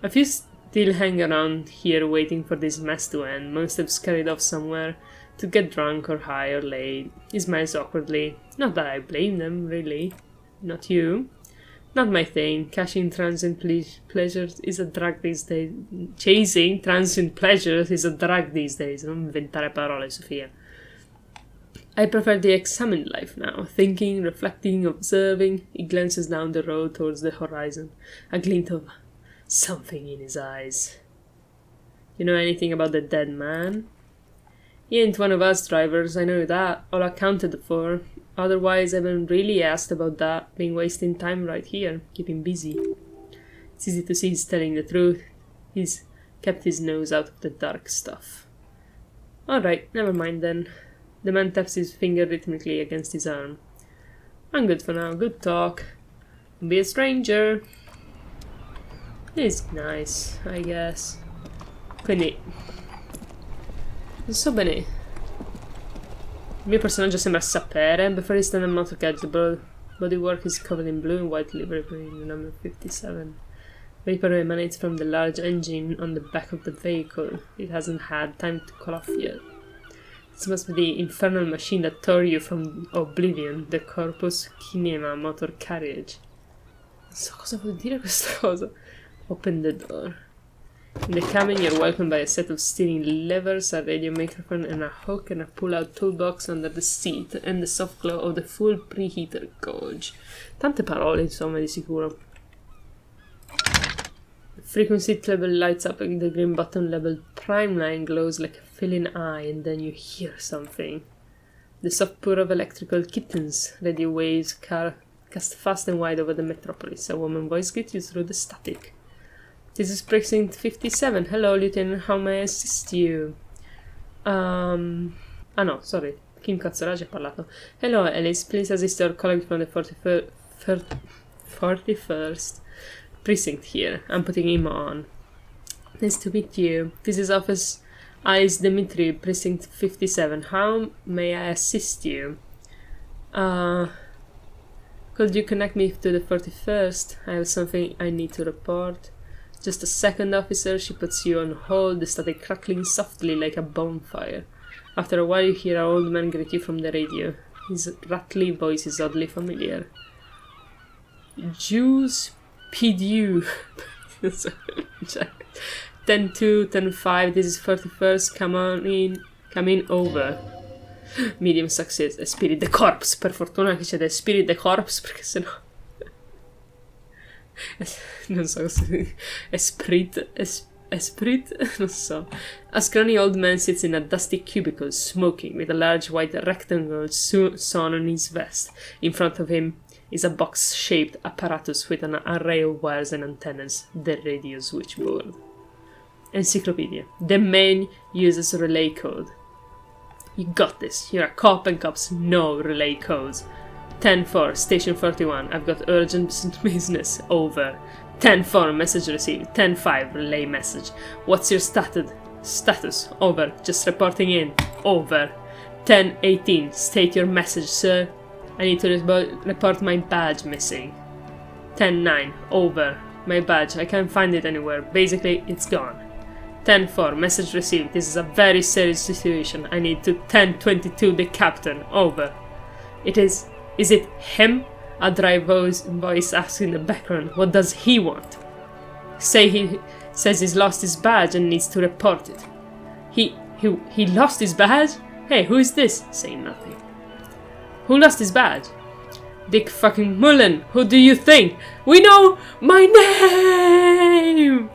A few still hang around here waiting for this mess to end. Most have scurried off somewhere to get drunk or high or late. He smiles awkwardly. Not that I blame them, really. Not you. Not my thing. Cashing transient pleasures is a drug these days. Chasing transient pleasures is a drug these days. Non inventare parole, Sofia. I prefer the examined life now. Thinking, reflecting, observing. He glances down the road towards the horizon. A glint of something in his eyes. You know anything about the dead man? He ain't one of us drivers, I know that. All accounted for. Otherwise, I haven't really asked about that. Been wasting time right here. Keep him busy. It's easy to see he's telling the truth. He's kept his nose out of the dark stuff. Alright, never mind then. The man taps his finger rhythmically against his arm. I'm good for now. Good talk. Don't be a stranger. He's nice, I guess. Quindi... non so bene. Il mio personaggio sembra sapere. Before he stand on motorcade, the bodywork is covered in blue and white livery, bringing the number 57. Vapor emanates from the large engine on the back of the vehicle. It hasn't had time to cool off yet. This must be the infernal machine that tore you from oblivion, the corpus kinema motor carriage. Non so cosa vuol dire questa cosa. Open the door. In the cabin you're welcomed by a set of steering levers, a radio microphone and a hook and a pull-out toolbox under the seat and the soft glow of the full preheater gauge. Tante parole insomma di sicuro. The frequency level lights up and the green button labeled prime line glows like a feline eye, and then you hear something. The soft purr of electrical kittens, radio waves cast fast and wide over the metropolis. A woman's voice greets you through the static. This is Precinct 57. Hello, Lieutenant. How may I assist you? Ah no, sorry. Kim cazzo l'ha già parlato. Hello, Alice. Please assist your colleague from the 41st Precinct here. I'm putting him on. Nice to meet you. This is Office Alice Dimitri, Precinct 57. How may I assist you? Could you connect me to the 41st? I have something I need to report. Just a second, officer. She puts you on hold, the static crackling softly like a bonfire. After a while you hear an old man greet you from the radio. His rattly voice is oddly familiar. Jews PDU. 10-2, 10-5, this is 41st, come in over. Medium success, Spirit the Corpse. Per fortuna che c'è del Spirit the Corpse, perché sennò... non so cosa Esprit, non so. A scrawny old man sits in a dusty cubicle, smoking, with a large white rectangle sewn on his vest. In front of him is a box-shaped apparatus with an array of wires and antennas, the radio switchboard. Encyclopedia. The man uses relay code. You got this. You're a cop and cops know relay codes. 10-4, Station 41. I've got urgent business. Over. 10-4, message received. 10-5, relay message. What's your status? Over. Just reporting in. Over. 10-18, state your message, sir. I need to report my badge missing. 10-9, over. My badge, I can't find it anywhere. Basically, it's gone. 10-4, message received. This is a very serious situation. I need to 10-22, the captain. Over. Is it him? A dry voice asks in the background. What does he want? He says he's lost his badge and needs to report it. He lost his badge? Hey, who is this? Saying nothing. Who lost his badge? Dick fucking Mullen. Who do you think? We know my name!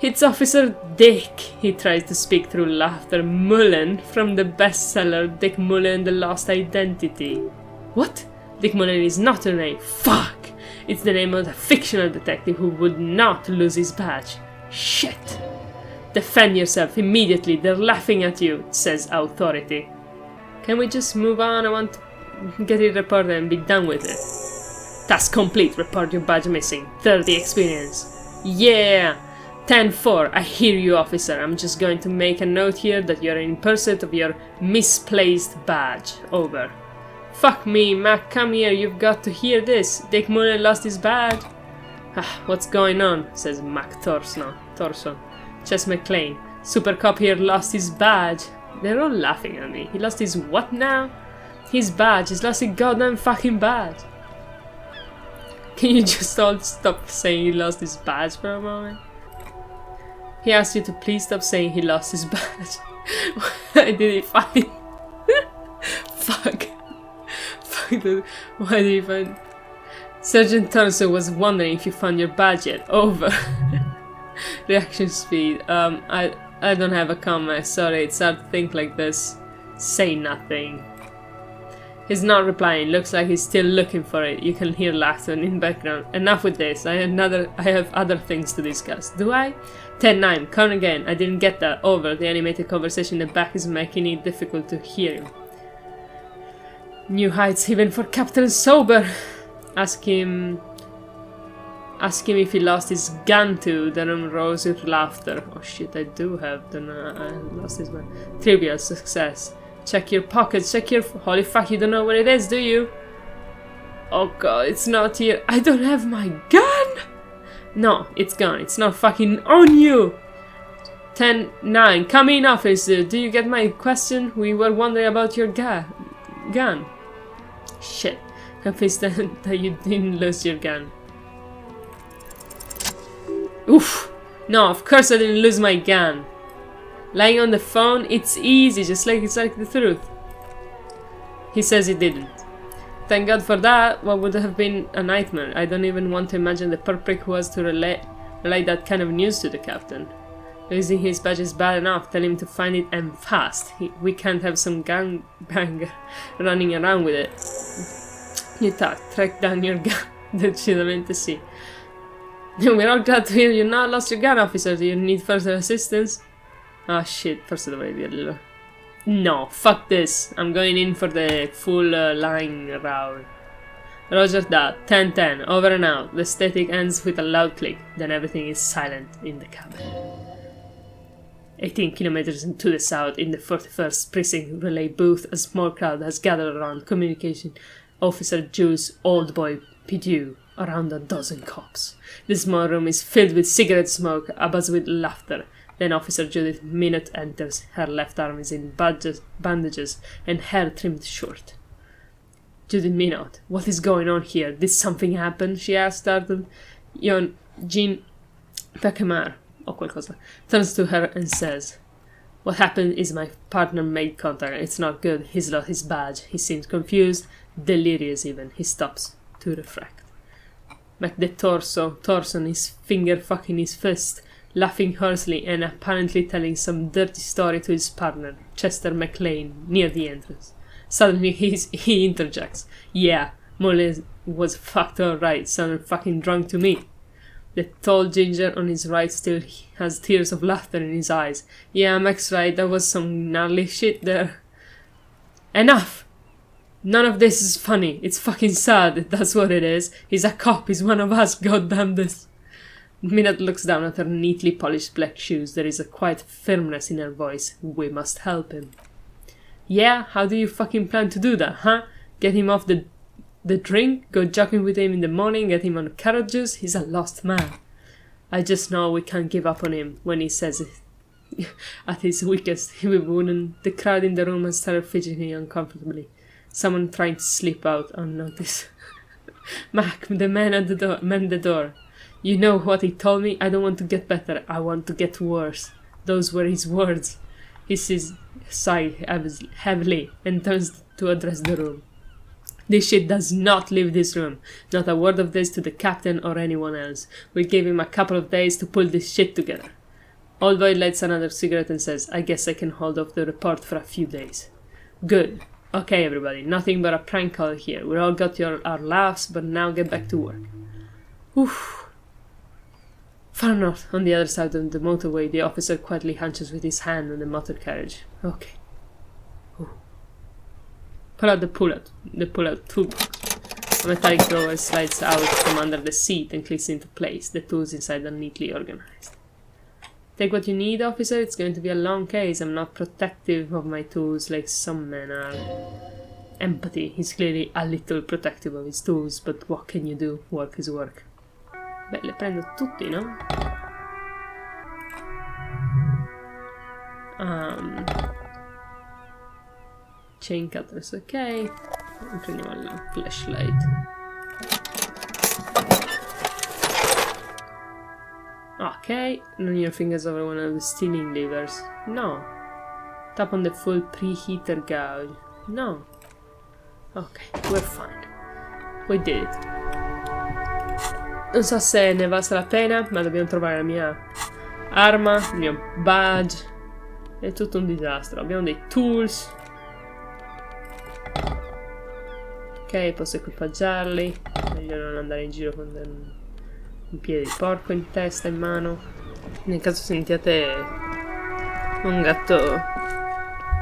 It's Officer Dick. He tries to speak through laughter. Mullen from the bestseller Dick Mullen, The Lost Identity. What? Dick Mullen is not her name. Fuck! It's the name of the fictional detective who would not lose his badge. Shit! Defend yourself immediately. They're laughing at you, says authority. Can we just move on? I want to get it reported and be done with it. Task complete. Report your badge missing. 30 experience. Yeah! 10-4. I hear you, officer. I'm just going to make a note here that you're in pursuit of your misplaced badge. Over. Fuck me, Mac, come here, you've got to hear this. Dick Mullen lost his badge. What's going on? Says Mac Thorson. Chess McClane. Super Cop here lost his badge. They're all laughing at me. He lost his what now? His badge. He's lost his goddamn fucking badge. Can you just all stop saying he lost his badge for a moment? He asked you to please stop saying he lost his badge. Why did he find... Fuck. Why did you find... Sergeant Thorson was wondering if you found your badge yet. Over. Reaction speed. I don't have a comment. Sorry, it's hard to think like this. Say nothing. He's not replying. Looks like he's still looking for it. You can hear laughter in the background. Enough with this. I have other things to discuss. Do I? 10-9. Come again. I didn't get that. Over. The animated conversation in the back is making it difficult to hear him. New heights even for Captain Sober. Ask him if he lost his gun too. The room rose with laughter. Oh shit, I do have. Then I lost his gun. Trivial success. Check your pockets. Check your... Holy fuck, you don't know where it is, do you? Oh god, it's not here. I don't have my gun! No, it's gone. It's not fucking on you! 10-9. Come in, officer. Do you get my question? We were wondering about your gun. Shit. Confess that you didn't lose your gun. Oof. No, of course I didn't lose my gun. Lying on the phone, it's easy, just like it's like the truth. He says he didn't. Thank God for that. What would have been a nightmare? I don't even want to imagine the poor prick who was to relay that kind of news to the captain. Losing his badge is bad enough. Tell him to find it and fast. We can't have some gangbanger running around with it. You track down your gun. Decisamente sì. We're all glad to hear you now lost your gun, officer. Do you need further assistance? Ah, shit. Forse dovrei dirlo. No, fuck this. I'm going in for the full line round. Roger that. 10-10. Over and out. The static ends with a loud click. Then everything is silent in the cabin. 18 kilometers to the south, in the 41st Precinct relay booth, a small crowd has gathered around Communication Officer Juice Old Boy Pidgew, around a dozen cops. The small room is filled with cigarette smoke, abuzz with laughter. Then Officer Judith Minot enters. Her left arm is in bandages and hair trimmed short. Judith Minot, what is going on here? Did something happen? She asked, startled. Jean Pechamar, or qualcosa, turns to her and says, what happened is my partner made contact. It's not good. He's lost his badge. He seems confused, delirious even. He stops to reflect. The Torson, his finger fucking his fist, laughing hoarsely and apparently telling some dirty story to his partner, Chester McLean, near the entrance. Suddenly he interjects. Yeah, Molly was fucked alright, sounded fucking drunk to me. The tall ginger on his right still has tears of laughter in his eyes. Yeah, Mac's right, there was some gnarly shit there. Enough! None of this is funny. It's fucking sad, that's what it is. He's a cop, he's one of us, goddamn this. Minot looks down at her neatly polished black shoes. There is a quiet firmness in her voice. We must help him. Yeah? How do you fucking plan to do that, huh? Get him off the drink? Go jogging with him in the morning? Get him on carrot juice? He's a lost man. I just know we can't give up on him when he says it. At his weakest, we wouldn't. The crowd in the room has started fidgeting uncomfortably. Someone trying to slip out unnoticed. Mac, the man at the door. You know what he told me? I don't want to get better. I want to get worse. Those were his words. He sighs heavily and turns to address the room. This shit does not leave this room. Not a word of this to the captain or anyone else. We gave him a couple of days to pull this shit together. Old Boy lights another cigarette and says, I guess I can hold off the report for a few days. Good. Okay, everybody. Nothing but a prank call here. We all got our laughs, but now get back to work. Oof. Far north, on the other side of the motorway, the officer quietly hunches with his hand on the motor carriage. Okay. Ooh. Pull out toolbox. A metallic drawer slides out from under the seat and clicks into place. The tools inside are neatly organized. Take what you need, officer. It's going to be a long case. I'm not protective of my tools like some men are. Empathy. He's clearly a little protective of his tools, but what can you do? Work is work. Beh, le prendo tutti, no? Chain cutters, ok. Prendiamo la flashlight. Ok. Run your fingers over one of the steering levers. No. Tap on the full preheater gauge. No. Ok, we're fine. We did it. Non so se ne valsa la pena, ma dobbiamo trovare la mia arma, il mio badge. È tutto un disastro. Abbiamo dei tools. Ok, posso equipaggiarli. Meglio non andare in giro con un piede di porco in testa, in mano. Nel caso sentiate un gatto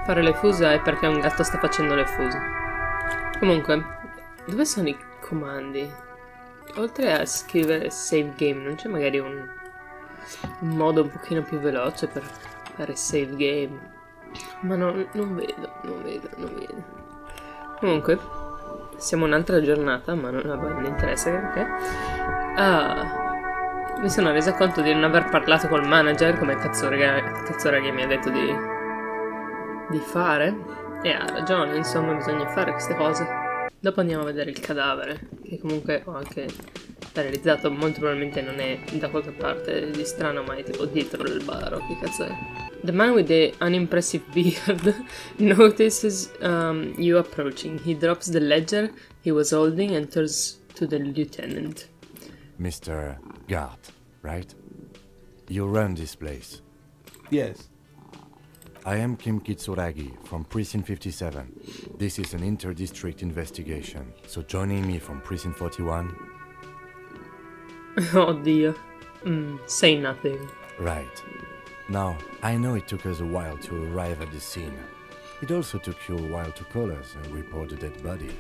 fare le fusa è perché un gatto sta facendo le fuse. Comunque, dove sono i comandi? Oltre a scrivere save game, non c'è magari un modo un pochino più veloce per fare save game? Ma non vedo. Comunque, siamo un'altra giornata, ma non interessa perché. Mi sono resa conto di non aver parlato col manager come cazzora che mi ha detto di fare. E ha ragione, insomma, bisogna fare queste cose. Dopo andiamo a vedere il cadavere, che comunque ho anche realizzato, molto probabilmente non è da qualche parte di strano, ma è tipo dietro il bar, o che cazzo è. The man with the unimpressive beard notices you approaching. He drops the ledger he was holding and turns to the lieutenant. Mr. Gart, right? You run this place. Yes. I am Kim Kitsuragi from Precinct 57. This is an inter-district investigation, so joining me from Precinct 41? Oddio. Say nothing. Right. Now, I know it took us a while to arrive at the scene. It also took you a while to call us and report the dead body.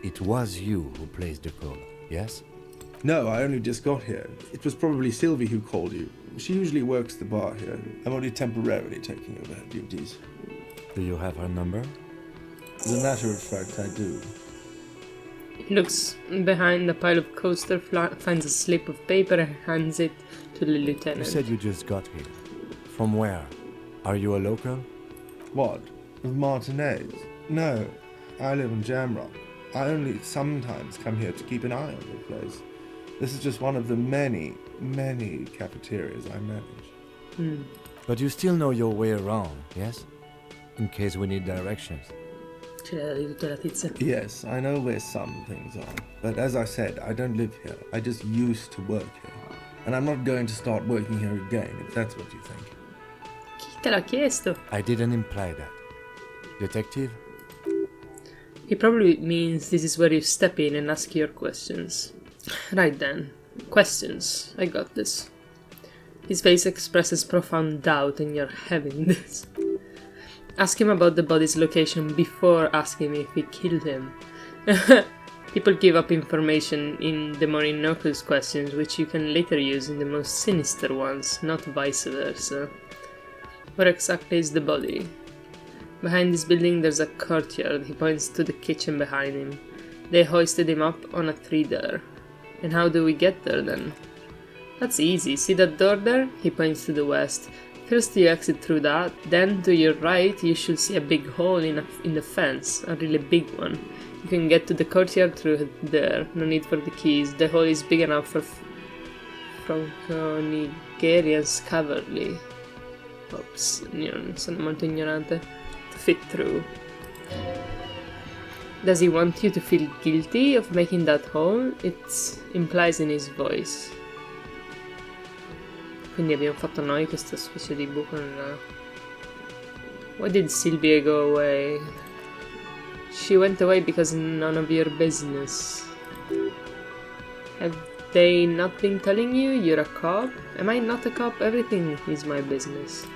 It was you who placed the call, yes? No, I only just got here. It was probably Sylvie who called you. She usually works the bar here. I'm only temporarily taking over her duties. Do you have her number? As a matter of fact, I do. He looks behind a pile of coaster, finds a slip of paper and hands it to the lieutenant. You said you just got here. From where? Are you a local? What? Of Martinez? No, I live in Jamrock. I only sometimes come here to keep an eye on the place. This is just one of the many, many cafeterias I manage. But you still know your way around, yes? In case we need directions. Ce l'ha di tutte la tizia. Yes, I know where some things are. But as I said, I don't live here. I just used to work here. And I'm not going to start working here again, if that's what you think. Chi te l'ha chiesto? I didn't imply that. Detective? He probably means this is where you step in and ask your questions. Right then. Questions. I got this. His face expresses profound doubt and you're having this. Ask him about the body's location before asking if he killed him. People give up information in the more innocuous questions, which you can later use in the most sinister ones, not vice versa. Where exactly is the body? Behind this building there's a courtyard. He points to the kitchen behind him. They hoisted him up on a tree there. And how do we get there then? That's easy. See that door there? He points to the west. First you exit through that, then to your right you should see a big hole in the fence, a really big one. You can get to the courtyard through there, no need for the keys. The hole is big enough for Franco-Nigerians cowardly. Oops, sono molto ignorante. To fit through. Does he want you to feel guilty of making that hole? It implies in his voice. Quindi abbiamo fatto noi questa specie di buco nella... Why did Sylvia go away? She went away because none of your business. Have they not been telling you you're a cop? Am I not a cop? Everything is my business.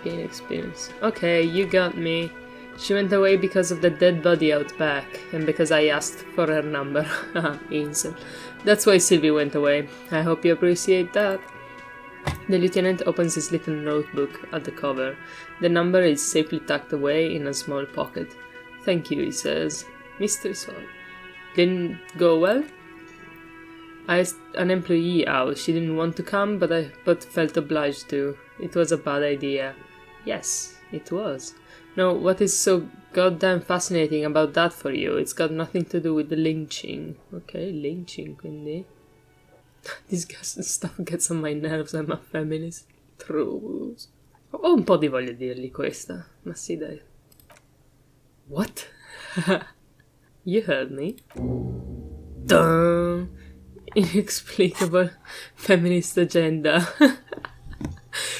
Gain experience. Okay, you got me. She went away because of the dead body out back, and because I asked for her number. Haha, insult. That's why Sylvie went away. I hope you appreciate that. The lieutenant opens his little notebook at the cover. The number is safely tucked away in a small pocket. Thank you, he says. Mystery solved. Didn't go well? I asked an employee out. She didn't want to come, but felt obliged to. It was a bad idea. Yes, it was. No, what is so goddamn fascinating about that for you? It's got nothing to do with the lynching. Ok, lynching, quindi. This stuff gets on my nerves, I'm a feminist. True. Ho un po' di voglia di dirgli questa, ma sì dai. What? You heard me. Dun! Inexplicable feminist agenda.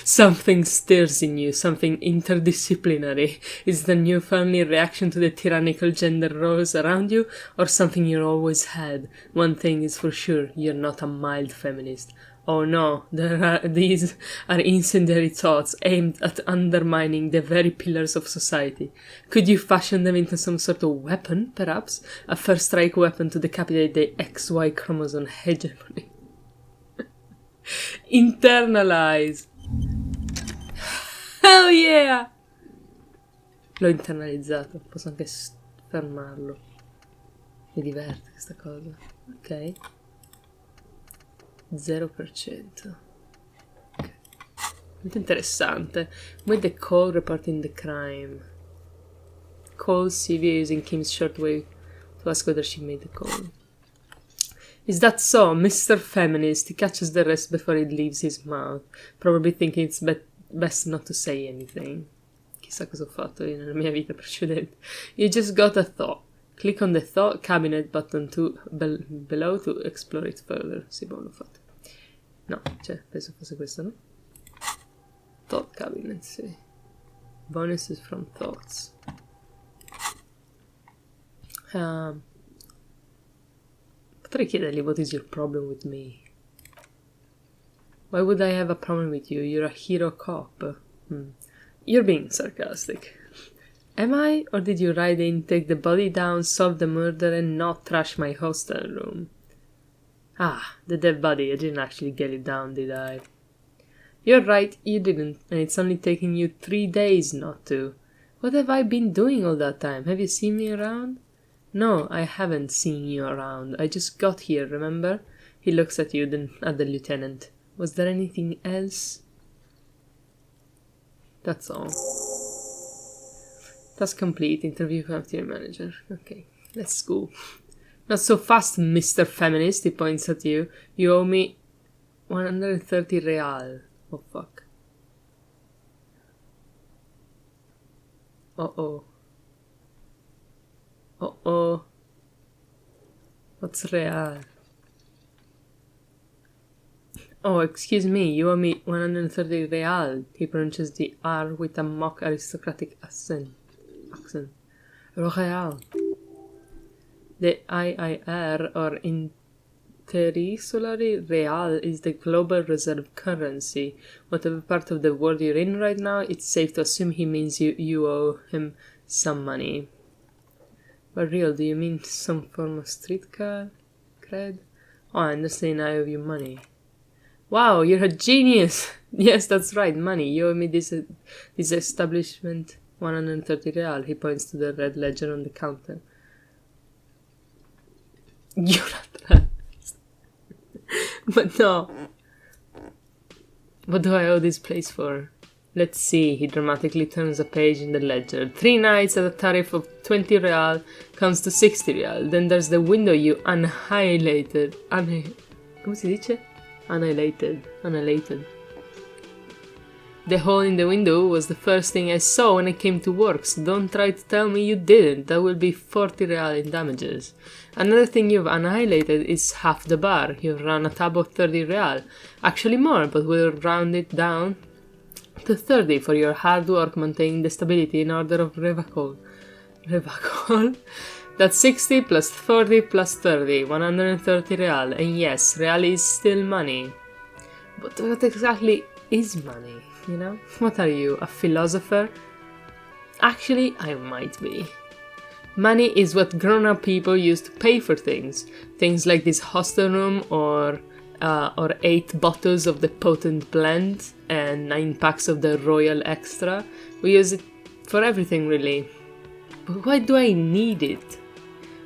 Something stirs in you, something interdisciplinary. Is the new family reaction to the tyrannical gender roles around you, or something you always had? One thing is for sure, you're not a mild feminist. Oh no, these are incendiary thoughts aimed at undermining the very pillars of society. Could you fashion them into some sort of weapon, perhaps? A first strike weapon to decapitate the XY chromosome hegemony. Internalize. Hell yeah! L'ho internalizzato, posso anche fermarlo. Mi diverte questa cosa. Ok. 0%. Okay. Molto interessante. With the call reporting the crime. Call Sylvia using Kim's shortwave to ask whether she made the call. Is that so, Mr. Feminist? He catches the rest before it leaves his mouth, probably thinking it's best not to say anything. Chissà cosa ho fatto io nella mia vita precedente. You just got a thought. Click on the thought cabinet button below to explore it further. Sì, boh, l'ho fatto. No, cioè, penso fosse questo, no? Thought cabinet, sì. Bonuses from thoughts. Potrei chiedergli what is your problem with me? Why would I have a problem with you? You're a hero cop. You're being sarcastic. Am I? Or did you ride in, take the body down, solve the murder, and not trash my hostel room? Ah, the dead body. I didn't actually get it down, did I? You're right, you didn't, and it's only taken you 3 days not to. What have I been doing all that time? Have you seen me around? No, I haven't seen you around. I just got here, remember? He looks at you, then at the lieutenant. Was there anything else? That's all. Task complete. Interview cafeteria manager. Okay, let's go. Not so fast, Mr. Feminist, he points at you. You owe me 130 real. Oh, fuck. Uh-oh. Uh-oh. What's real? Oh, excuse me, you owe me 130 real. He pronounces the R with a mock aristocratic accent. Real. The IIR, or Interinsulary Real, is the global reserve currency. Whatever part of the world you're in right now, it's safe to assume he means you owe him some money. But real, do you mean some form of street cred? Oh, I understand, I owe you money. Wow, you're a genius! Yes, that's right, money. You owe me this establishment 130 real. He points to the red ledger on the counter. You're a terrorist. But no. What do I owe this place for? Let's see. He dramatically turns a page in the ledger. 3 nights at a tariff of 20 real comes to 60 real. Then there's the window you annihilated. Come si dice? Annihilated. The hole in the window was the first thing I saw when I came to work, so don't try to tell me you didn't. That will be 40 real in damages. Another thing you've annihilated is half the bar. You've run a tab of 30 real. Actually more, but we'll round it down to 30 for your hard work maintaining the stability in order of Revacol. That's 60 plus 40 plus 30, 130 real. And yes, real is still money. But what exactly is money? You know? What are you, a philosopher? Actually, I might be. Money is what grown-up people use to pay for things. Things like this hostel room or 8 bottles of the potent blend and 9 packs of the Royal Extra. We use it for everything, really. But why do I need it?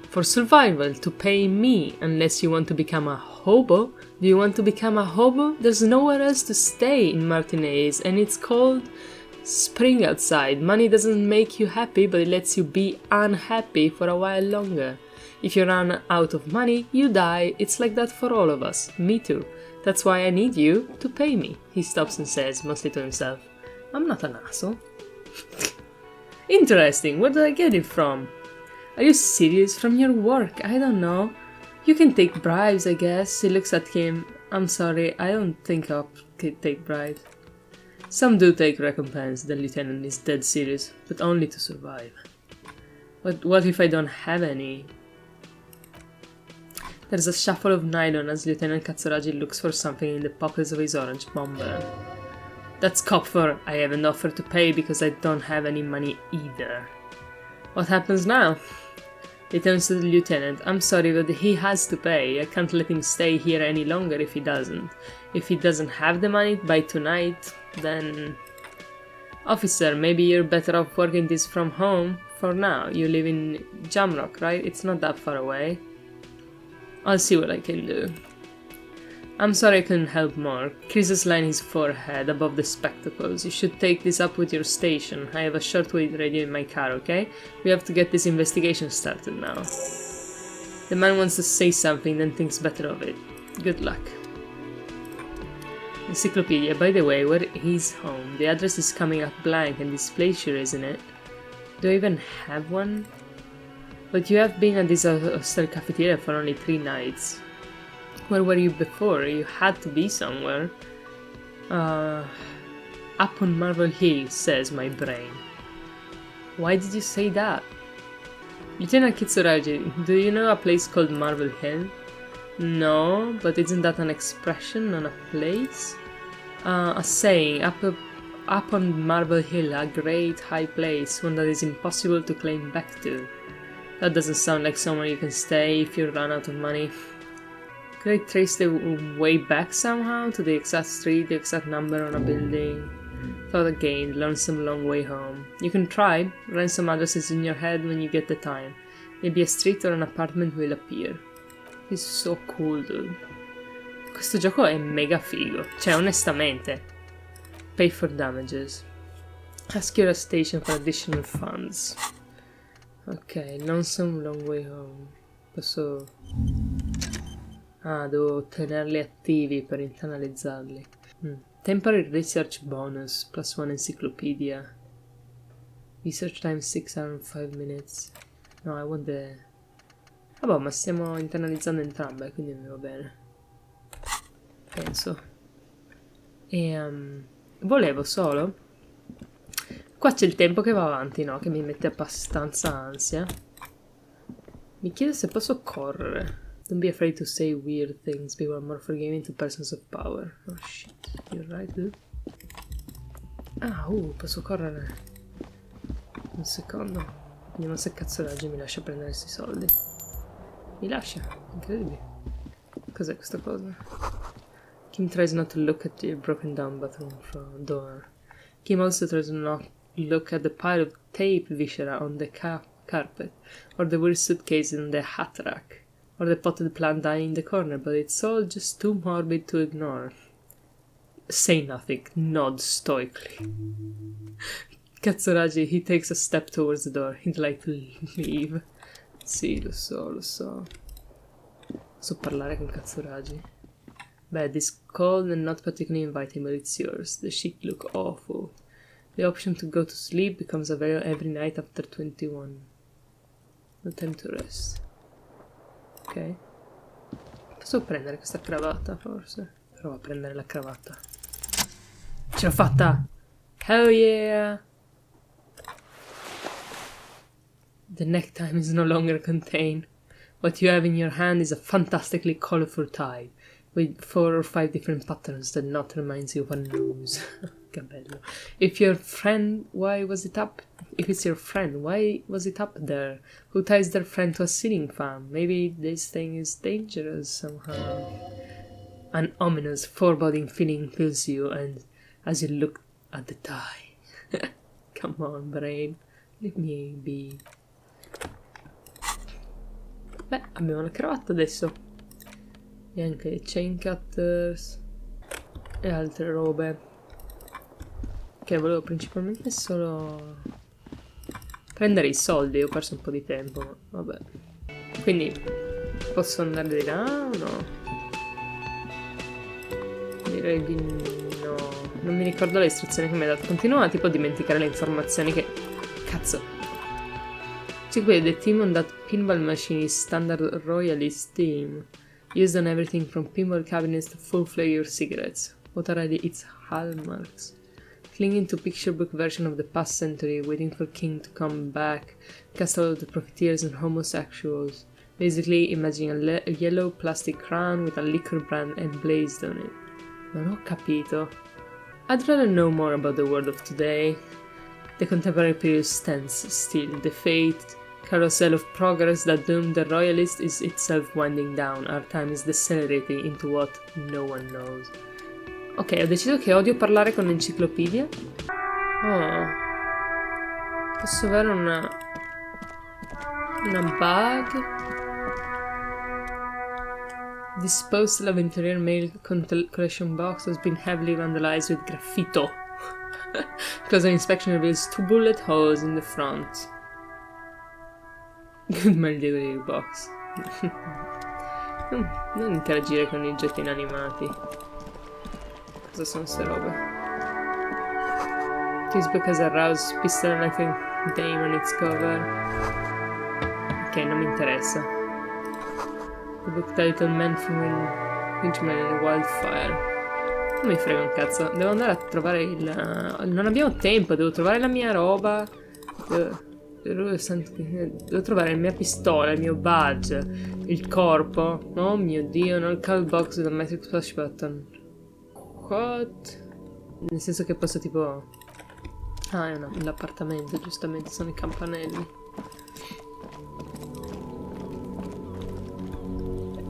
For survival, to pay me, unless you want to become a hobo. Do you want to become a hobo? There's nowhere else to stay in Martinez, and it's cold spring outside. Money doesn't make you happy, but it lets you be unhappy for a while longer. If you run out of money, you die. It's like that for all of us. Me too. That's why I need you to pay me. He stops and says, mostly to himself, I'm not an asshole. Interesting. Where did I get it from? Are you serious? From your work? I don't know. You can take bribes, I guess. He looks at him. I'm sorry, I don't think I'll take bribes. Some do take recompense, the lieutenant is dead serious, but only to survive. What if I don't have any? There's a shuffle of nylon as Lieutenant Katsuragi looks for something in the pockets of his orange bomber. That's cop for I haven't offered to pay because I don't have any money either. What happens now? He turns to the lieutenant. I'm sorry, but he has to pay. I can't let him stay here any longer if he doesn't. If he doesn't have the money by tonight, then... Officer, maybe you're better off working this from home for now. You live in Jamrock, right? It's not that far away. I'll see what I can do. I'm sorry I couldn't help more. Chris lined his forehead above the spectacles. You should take this up with your station. I have a shortwave radio in my car, okay? We have to get this investigation started now. The man wants to say something, then thinks better of it. Good luck. Encyclopedia, by the way, where is home? The address is coming up blank and displays here, isn't it? Do I even have one? But you have been at this hostel cafeteria for only 3 nights. Where were you before? You had to be somewhere. Up on Marble Hill, says my brain. Why did you say that? Lieutenant Kitsuragi, do you know a place called Marble Hill? No, but isn't that an expression, not a place? A saying, up on Marble Hill, a great high place, one that is impossible to claim back to. That doesn't sound like somewhere you can stay if you run out of money. Could I trace the way back somehow to the exact street, the exact number on a building? Thought again, learn some long way home. You can try, run some addresses in your head when you get the time. Maybe a street or an apartment will appear. This is so cool, dude. Questo gioco è mega figo, cioè onestamente. Pay for damages. Ask your station for additional funds. Ok, lonesome long way home. Posso... Ah, devo tenerli attivi per internalizzarli. Temporary research bonus, +1 encyclopedia. Research time 6 hours and 5 minutes. No, I want the... Vabbè, ma stiamo internalizzando entrambe, quindi mi va bene. Penso. E volevo solo... Qua c'è il tempo che va avanti, no? Che mi mette abbastanza ansia. Mi chiedo se posso correre. Don't be afraid to say weird things. People are more forgiving to persons of power. Oh shit, you're right, dude. Ah, posso correre. Un secondo. Vediamo se cazzo Raggi mi lascia prendere questi soldi. Mi lascia, incredibile. Cos'è questa cosa? Kim tries not to look at the broken down bathroom door. Kim also tries not to look at the pile of tape viscera on the carpet, or the weird suitcase in the hat rack. Or the potted plant dying in the corner, but it's all just too morbid to ignore. Say nothing, nod stoically. Katsuragi, he takes a step towards the door. He'd like to leave. Sì, lo so. So parlare con Katsuragi. Bed is cold and not particularly inviting, but it's yours. The sheets look awful. The option to go to sleep becomes available every night after 21. No time to rest. Ok. Posso prendere questa cravatta, forse? Provo a prendere la cravatta. Ce l'ho fatta! Hell yeah! The necktie is no longer contained. What you have in your hand is a fantastically colorful tie, with 4 or 5 different patterns that not reminds you of a nose. Che bello. If your friend, why was it up? If it's your friend, why was it up there? Who ties their friend to a ceiling fan? Maybe this thing is dangerous somehow. An ominous, foreboding feeling fills you, and as you look at the tie. Come on, brain. Let me be. Beh, abbiamo la cravatta adesso. E anche chain cutters. E altre robe. Che volevo principalmente solo prendere i soldi. Ho perso un po' di tempo, ma vabbè. Quindi posso andare di là o no? Direi di no. Non mi ricordo le istruzioni che mi ha dato. Continuo a tipo dimenticare le informazioni che... Cazzo. C'è qui the team on that pinball machine is standard royalist team. Used on everything from pinball cabinets to full flavor cigarettes. What are its hallmarks? Clinging to picture book version of the past century, waiting for King to come back, castle of the profiteers and homosexuals. Basically, imagine a yellow plastic crown with a liquor brand emblazoned on it. Non ho capito. I'd rather know more about the world of today. The contemporary period stands still. The fate carousel of progress that doomed the royalist is itself winding down. Our time is decelerating into what no one knows. Ok, ho deciso che odio parlare con l'enciclopedia. Oh. Posso avere una bag disposal of interior mail collection box has been heavily vandalized with graffito. Closer inspection reveals 2 bullet holes in the front. Good meglio box. Non interagire con i oggetti inanimati. Cosa sono ste robe? This book has aroused pistol like a dame on its cover. Ok, non mi interessa. The book title Man from Winchman in a Wildfire. Non mi frega un cazzo. Devo andare a trovare il... Non abbiamo tempo, devo trovare la mia roba. Devo trovare la mia pistola, il mio badge, il corpo. Oh mio dio, non il call box with a metric splash button. What? Nel senso che posso tipo... Ah, è l'appartamento, giustamente, sono i campanelli.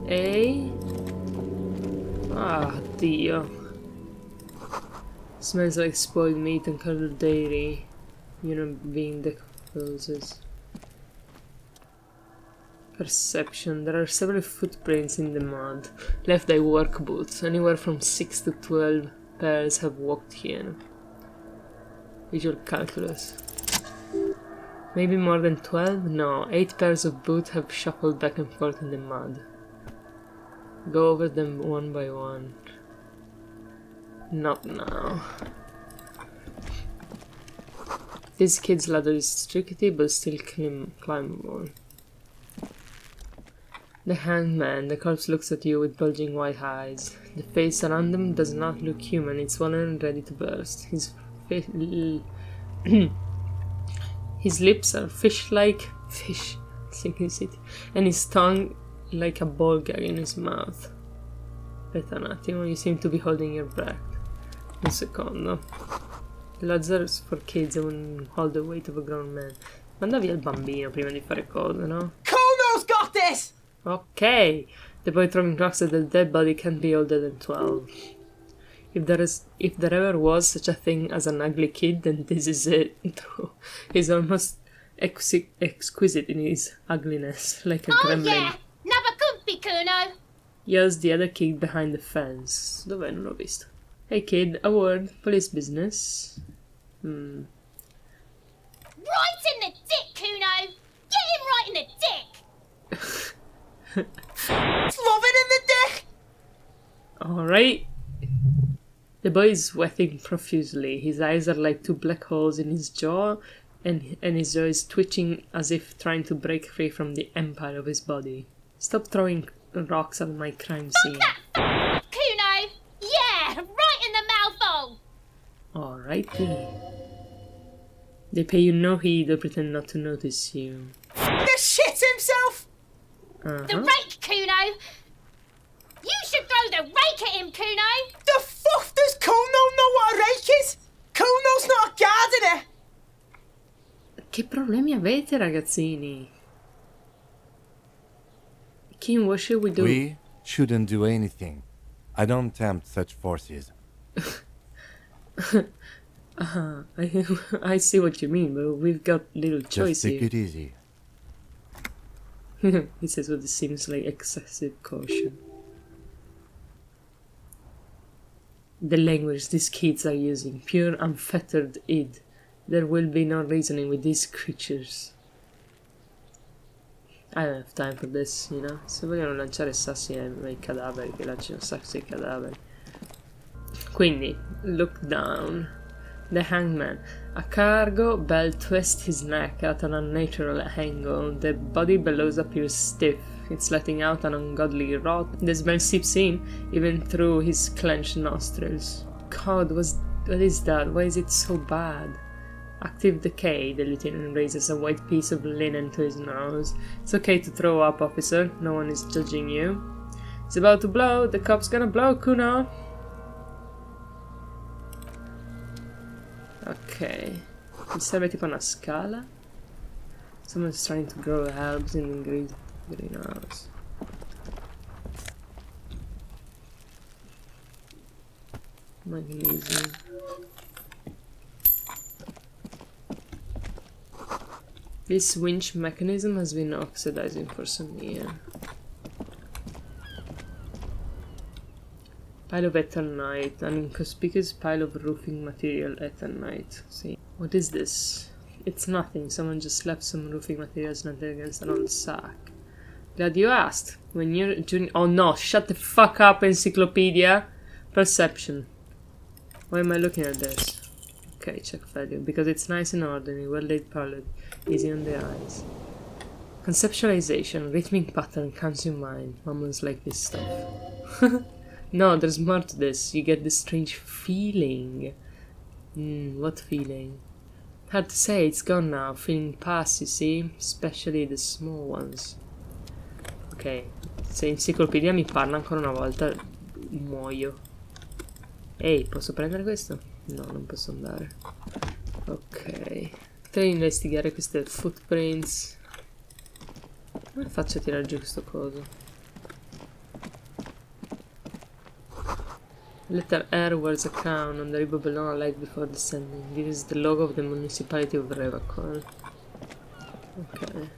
Ehi? Ah, Dio. Smells like spoiled meat and colored dairy. Human being decomposes. Perception. There are several footprints in the mud, left by work boots. Anywhere from 6 to 12 pairs have walked here. Visual calculus. Maybe more than 12? No, 8 pairs of boots have shuffled back and forth in the mud. Go over them one by one. Not now. This kid's ladder is tricky but still climbable. The hangman. The corpse looks at you with bulging white eyes. The face around him does not look human. It's swollen and ready to burst. His lips are fish-like, and his tongue like a ball gag in his mouth. Aspetta un attimo, you seem to be holding your breath. Un secondo. The Lazarus for kids won't hold the weight of a grown man. Manda via il bambino prima di fare cose, no? Kono's got this! Ok. The boy throwing rocks at the dead body can't be older than 12. If there ever was such a thing as an ugly kid, then this is it. He's almost exquisite in his ugliness, like a gremlin. Yeah! Never could be, Kuno! Yells the other kid behind the fence. Dov'è? Non l'ho visto. Hey kid, a word. Police business. Right in the dick, Kuno! Get him right in the dick! Love it in the dick! Alright. The boy is sweating profusely. His eyes are like 2 black holes in his jaw, and his jaw is twitching as if trying to break free from the empire of his body. Stop throwing rocks at my crime scene. Kuno! Yeah! Right in the mouthful! Alrighty. They pay you no heed or pretend not to notice you. The shit himself! The rake, Kuno! You should throw the rake at him, Kuno! The fuck does Kuno know what a rake is? Kuno's not a gardener! Che problemi avete, ragazzini? Kim, what should we do? We shouldn't do anything. I don't tempt such forces. I see what you mean, but we've got little choice Just take here. it easy. He says what seems like excessive caution. The language these kids are using, pure unfettered id. There will be no reasoning with these creatures. I don't have time for this, you know? Se vogliono lanciare sassi ai cadaveri, che lanciano sassi ai cadaveri. Quindi, look down. The hangman. A cargo belt twists his neck at an unnatural angle. The body below appears stiff. It's letting out an ungodly rot. The smell seeps in, even through his clenched nostrils. God, what is that? Why is it so bad? Active decay. The lieutenant raises a white piece of linen to his nose. It's okay to throw up, officer. No one is judging you. It's about to blow. The cop's gonna blow, Kuno. Ok. Mi serve tipo una scala. Someone's trying to grow herbs in the greenhouse. Magnesium. This winch mechanism has been oxidizing for some years. Pile of Eternite. An inconspicuous pile of roofing material Eternite. See. What is this? It's nothing. Someone just left some roofing materials not against an old sack. Glad you asked. When you're oh no, shut the fuck up, encyclopedia. Perception. Why am I looking at this? Okay, check value. Because it's nice and ordinary, well laid palette, easy on the eyes. Conceptualization, rhythmic pattern comes to mind. Almost like this stuff. No, there's more to this. You get this strange feeling. What feeling? Hard to say, it's gone now. Feeling past, you see? Especially the small ones. Ok, se Enciclopedia mi parla ancora una volta, muoio. Ehi, posso prendere questo? No, non posso andare. Ok. Devo investigare queste footprints. Come faccio a tirare giù questo coso? Letter R wears a crown on the ribbon below a light before descending. This is the logo of the municipality of Revacol. Okay.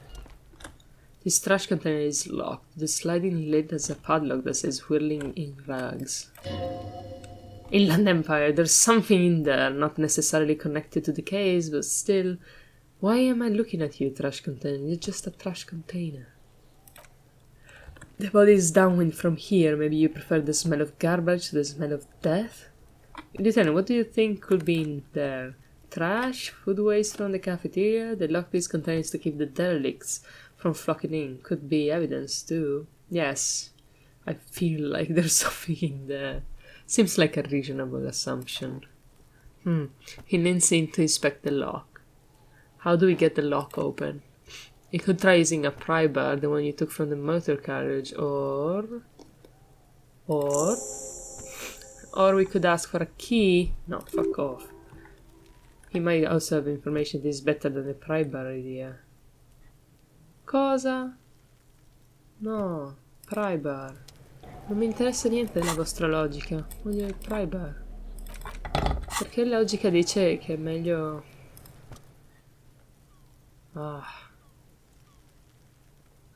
This trash container is locked. The sliding lid has a padlock that says whirling in rags. Inland Empire, there's something in there, not necessarily connected to the case, but still. Why am I looking at you, trash container? You're just a trash container. The body is downwind from here. Maybe you prefer the smell of garbage to the smell of death? Lieutenant, what do you think could be in there? Trash? Food waste from the cafeteria? The lock these containers to keep the derelicts from flocking in. Could be evidence too. Yes, I feel like there's something in there. Seems like a reasonable assumption. He leans in to inspect the lock. How do we get the lock open? You could try using a pry bar, the one you took from the motor carriage, or we could ask for a key. No, fuck off. He might also have information that is better than the pry bar idea. Cosa? No, pry bar. Non mi interessa niente della vostra logica. Voglio il pry bar. Perché la logica dice che è meglio...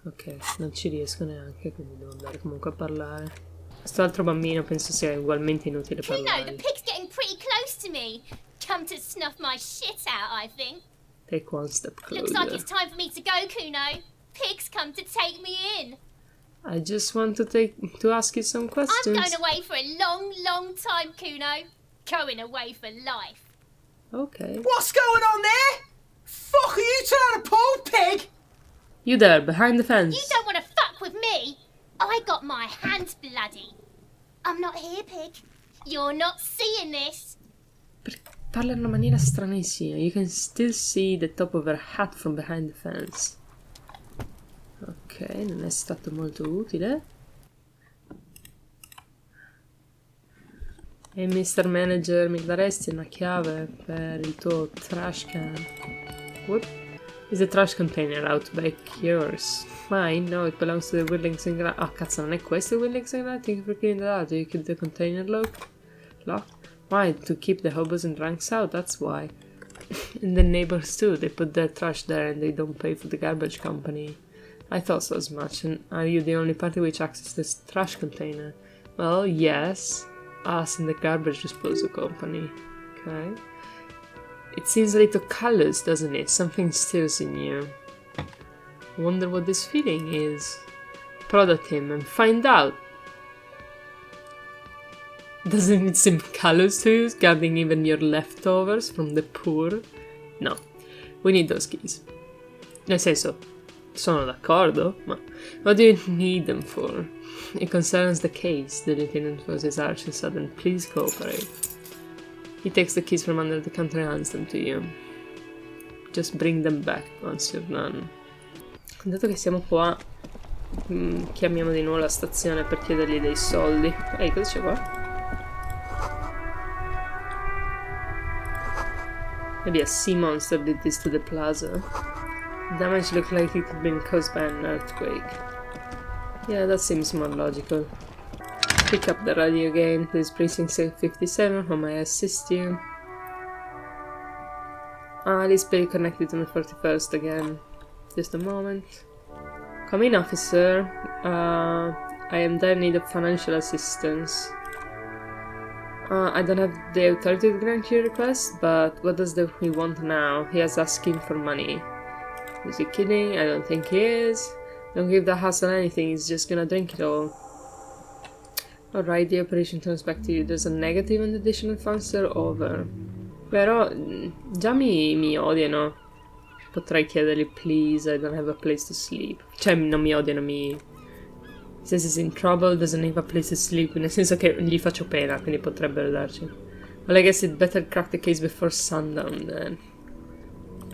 Ok, non ci riesco neanche, quindi devo andare comunque a parlare. Quest'altro bambino penso sia ugualmente inutile parlare. The pig's getting pretty close to me. Come to snuff my shit out, I think. Take one step closer. Looks like it's time for me to go, Kuno. Pig's come to take me in. I just want to ask you some questions. I'm going away for a long, long time, Kuno. Going away for life. Okay. What's going on there? Fuck are you trying to pull, pig? You there, behind the fence. You don't want to fuck with me. I got my hands bloody. I'm not here, pig. You're not seeing this. Parla in una maniera stranissima. You can still see the top of her hat from behind the fence. Ok, non è stato molto utile. E Mr. Manager, mi daresti una chiave per il tuo trash can? Whoop. Is the trash container out back yours? Mine? No, it belongs to the Whirlings and Grant. Ah, cazzo, non è questo il Whirlings and Grant? Thank you for cleaning that out. Do you keep the container locked? Why? To keep the hobos and drunks out, that's why. And the neighbors too. They put their trash there and they don't pay for the garbage company. I thought so as much. And are you the only party which accesses this trash container? Well, yes. Us and the garbage disposal company. Okay. It seems a little callous, doesn't it? Something stirs in you. Wonder what this feeling is. Prod at him and find out. Doesn't it seem callous to you, guarding even your leftovers from the poor? No. We need those keys. Nel senso, sono d'accordo, ma what do you need them for? It concerns the case, the lieutenant was his harsh and sudden. Please cooperate. He takes the keys from under the counter and hands them to you. Just bring them back once you're done. Dato che siamo qua, chiamiamo di nuovo la stazione per chiedergli dei soldi. Ehi, cosa c'è qua? Maybe a sea monster did this to the plaza. Damage looked like it had been caused by an earthquake. Yeah, that seems more logical. Pick up the radio again. This is precinct 57. How may I assist you? Display connected on the 41st again. Just a moment. Come in, officer. I am there in need of financial assistance. I don't have the authority to grant your request, but what does he want now? He is asking for money. Is he kidding? I don't think he is. Don't give the hassle anything, he's just gonna drink it all. Alright, the operation turns back to you. There's a negative and additional funds are over. Però già mi odiano. Potrei chiedergli please, I don't have a place to sleep. Cioè non mi odiano, says he's in trouble, doesn't have a place to sleep. Nel senso che gli faccio pena, quindi potrebbero darci. Well, I guess it better crack the case before sundown then.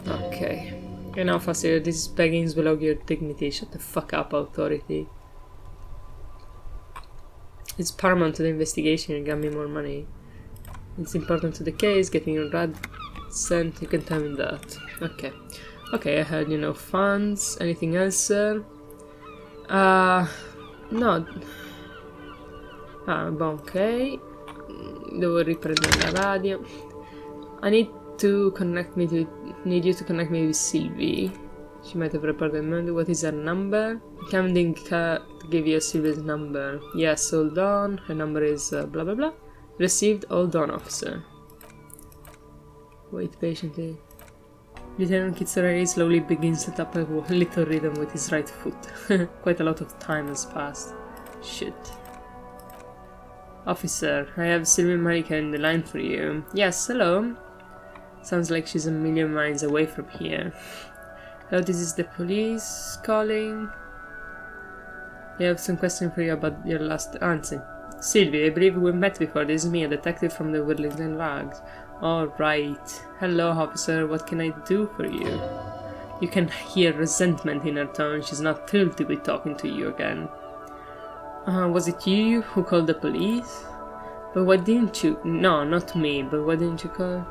Ok. Enough, Fassibile. This begging is below your dignity. Shut the fuck up, authority. It's paramount to the investigation. You got me more money. It's important to the case. Getting your rat sent. You can tell me that. Okay. Okay, I heard you know funds. Anything else, sir? No. Ok. Devo riprendere la radio. I need you to connect me with Sylvie. She might have reported money. What is her number? Camden give you Sylvie's number. Yes, hold on. Her number is blah blah blah. Received, hold on, officer. Wait patiently. Lieutenant Kitsurari slowly begins to tap a little rhythm with his right foot. Quite a lot of time has passed. Shit. Officer, I have Sylvie Marika in the line for you. Yes, hello. Sounds like she's a million miles away from here. Hello, this is the police calling. I have some question for you about your last answer. Sylvie, I believe we met before. This is me, a detective from the Whirlington Rags. Alright. Hello, officer. What can I do for you? You can hear resentment in her tone. She's not thrilled to be talking to you again. Was it you who called the police? But why didn't you? No, not me, but why didn't you call?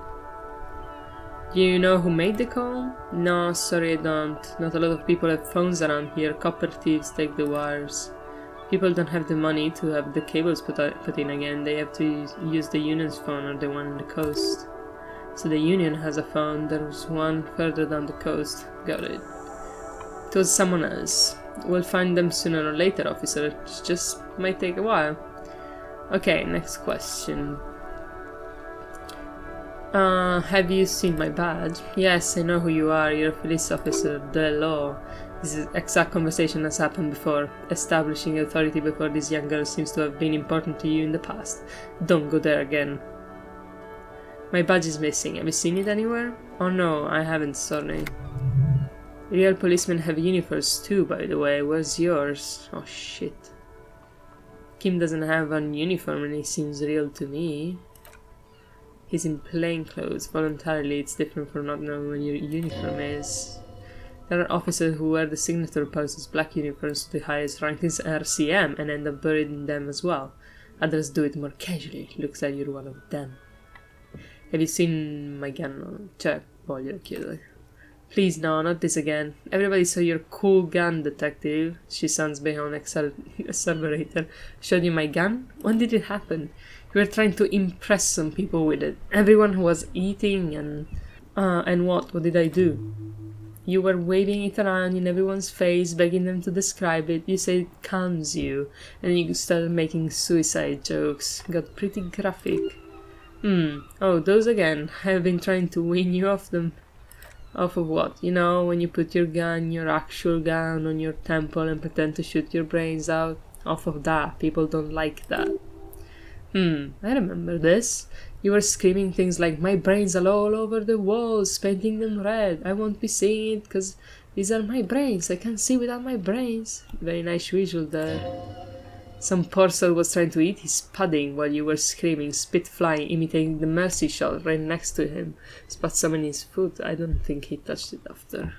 Do you know who made the call? No, sorry I don't. Not a lot of people have phones around here. Copper thieves take the wires. People don't have the money to have the cables put in again. They have to use the union's phone or the one on the coast. So the union has a phone. There's one further down the coast. Got it. It was someone else. We'll find them sooner or later, officer. It just might take a while. Okay, next question. Have you seen my badge? Yes, I know who you are. You're a police officer. The law. This exact conversation has happened before. Establishing authority before this young girl seems to have been important to you in the past. Don't go there again. My badge is missing. Have you seen it anywhere? Oh no, I haven't, sorry. Real policemen have uniforms too, by the way. Where's yours? Oh shit. Kim doesn't have a uniform and he seems real to me. He's in plain clothes. Voluntarily, it's different from not knowing what your uniform is. There are officers who wear the signature post's black uniforms to the highest rank in RCM and end up buried in them as well. Others do it more casually. Looks like you're one of them. Have you seen my gun? Cioè, voglio chiedere. Please, no, not this again. Everybody saw your cool gun, detective. She sounds beyond exaggerated. Showed you my gun? When did it happen? You were trying to impress some people with it. Everyone who was eating and what? What did I do? You were waving it around in everyone's face, begging them to describe it. You said it calms you, and you started making suicide jokes. Got pretty graphic. Oh, those again. I've been trying to wean you off them. Off of what? You know, when you put your gun, your actual gun, on your temple and pretend to shoot your brains out. Off of that. People don't like that. I remember this. You were screaming things like, my brains are all over the walls, painting them red. I won't be seeing it because these are my brains. I can't see without my brains. Very nice visual there. Some poor soul was trying to eat his pudding while you were screaming, spit flying, imitating the mercy shot right next to him. Spat some in his food. I don't think he touched it after.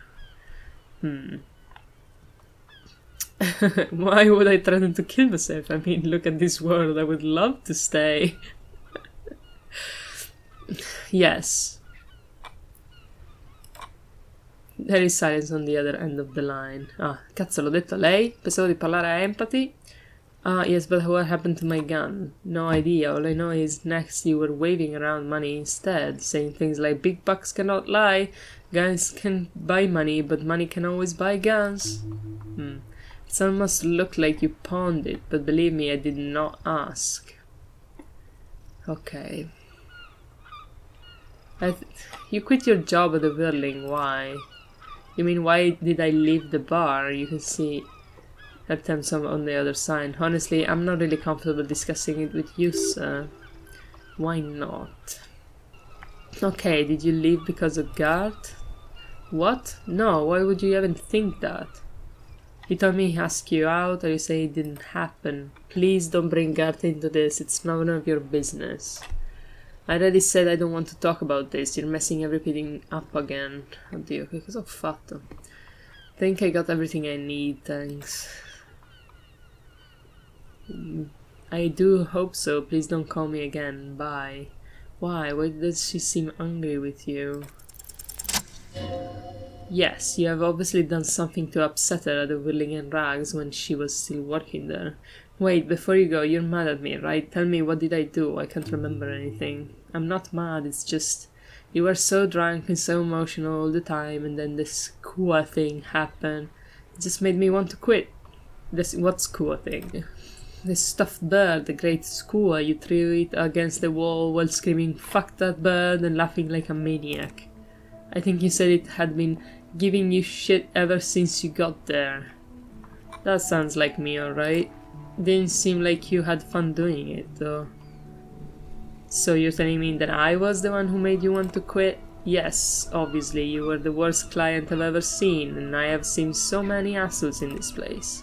Why would I threaten to kill myself? I mean, look at this world. I would love to stay. Yes. There is silence on the other end of the line. Ah, cazzo, l'ho detto a lei? Pensavo di parlare a Empathy. Yes, but what happened to my gun? No idea. All I know is next you were waving around money instead, saying things like big bucks cannot lie, guns can buy money, but money can always buy guns. It almost looked like you pawned it, but believe me, I did not ask. Ok. You quit your job at the Whirling, why? You mean, why did I leave the bar? You can see attempts on the other side. Honestly, I'm not really comfortable discussing it with you, sir. Why not? Okay, did you leave because of guard? What? No, why would you even think that? You told me he asked you out, or you say it didn't happen. Please don't bring Gart into this, it's none of your business. I already said I don't want to talk about this, you're messing everything up again. Oddio, che cosa ho fatto? Think I got everything I need, thanks. I do hope so, please don't call me again, bye. Why? Why does she seem angry with you? Yes, you have obviously done something to upset her at the Whirling and Rags when she was still working there. Wait, before you go, you're mad at me, right? Tell me, what did I do? I can't remember anything. I'm not mad, it's just... You were so drunk and so emotional all the time, and then this Kua thing happened. It just made me want to quit. What's Kua thing? This stuffed bird, the great Kua, you threw it against the wall while screaming, "Fuck that bird," and laughing like a maniac. I think you said it had been giving you shit ever since you got there. That sounds like me, alright. Didn't seem like you had fun doing it, though. So you're telling me that I was the one who made you want to quit? Yes, obviously, you were the worst client I've ever seen, and I have seen so many assholes in this place.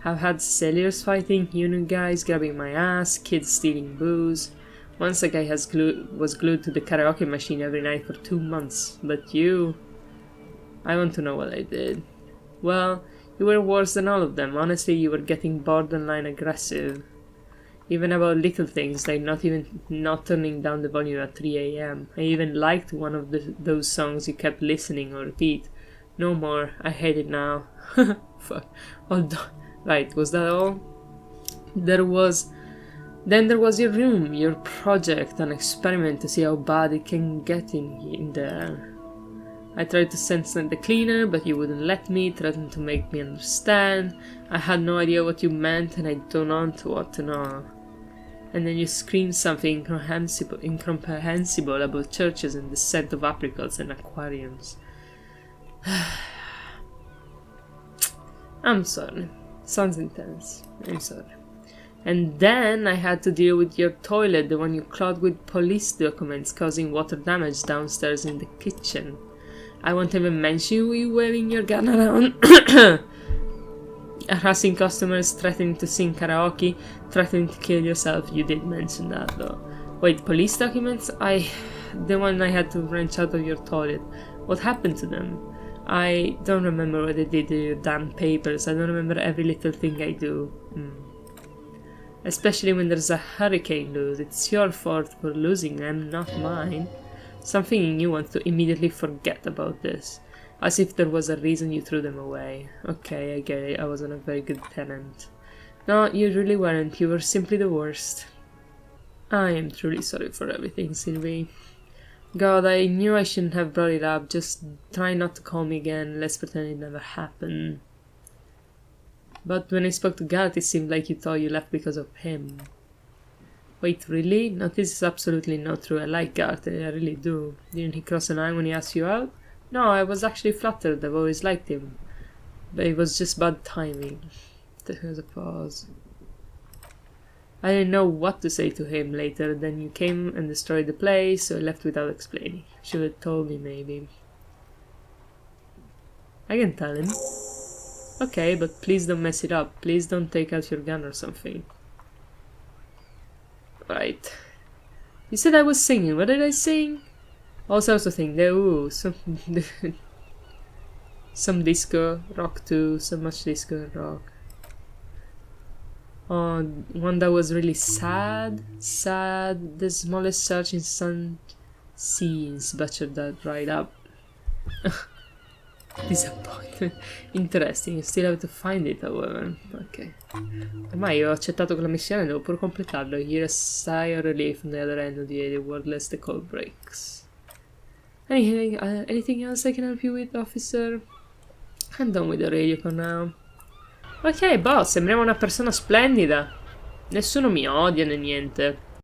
I've had sailors fighting, union guys grabbing my ass, kids stealing booze. Once a guy was glued to the karaoke machine every night for 2 months, but you... I want to know what I did. Well, you were worse than all of them. Honestly, you were getting borderline aggressive. Even about little things, like not turning down the volume at 3 AM. I even liked one of those songs you kept listening or repeat. No more, I hate it now. Fuck. Right, was that all? Then there was your room, your project, an experiment to see how bad it can get in there. I tried to send the cleaner, but you wouldn't let me, threatened to make me understand. I had no idea what you meant, and I don't want to know. And then you screamed something incomprehensible about churches and the scent of apricots and aquariums. I'm sorry. Sounds intense. I'm sorry. And then I had to deal with your toilet, the one you clogged with police documents, causing water damage downstairs in the kitchen. I won't even mention you waving your gun around, harassing customers, threatening to sing karaoke, threatening to kill yourself. You did mention that though. Wait, police documents? The one I had to wrench out of your toilet. What happened to them? I don't remember what they did to your damn papers. I don't remember every little thing I do. Especially when there's a hurricane loose. It's your fault for losing them, not mine. Something in you wants to immediately forget about this. As if there was a reason you threw them away. Okay, I get it. I wasn't a very good tenant. No, you really weren't. You were simply the worst. I am truly sorry for everything, Sylvie. God, I knew I shouldn't have brought it up. Just try not to call me again. Let's pretend it never happened. But when I spoke to Garrett, it seemed like you thought you left because of him. Wait, really? No, this is absolutely not true. I like Garrett, I really do. Didn't he cross a line when he asked you out? No, I was actually flattered. I've always liked him. But it was just bad timing. There's a pause. I didn't know what to say to him later. Then you came and destroyed the place, so I left without explaining. Should have told me, maybe. I can tell him. Okay, but please don't mess it up. Please don't take out your gun or something. Right. You said I was singing. What did I sing? All sorts of things. Some disco, rock too. So much disco and rock. Oh, one that was really sad. Sad. The smallest search in some scenes. Butchered that right up. Disappointment. Interesting, you still have to find it, however. Ok. Ormai ho accettato quella missione, devo pure completarlo. You hear a sigh of relief from the other end of the wordless the call breaks. Anything else I can help you with, officer? I'm done with the radio for now. Ok, boss, sembriamo una persona splendida. Nessuno mi odia né niente.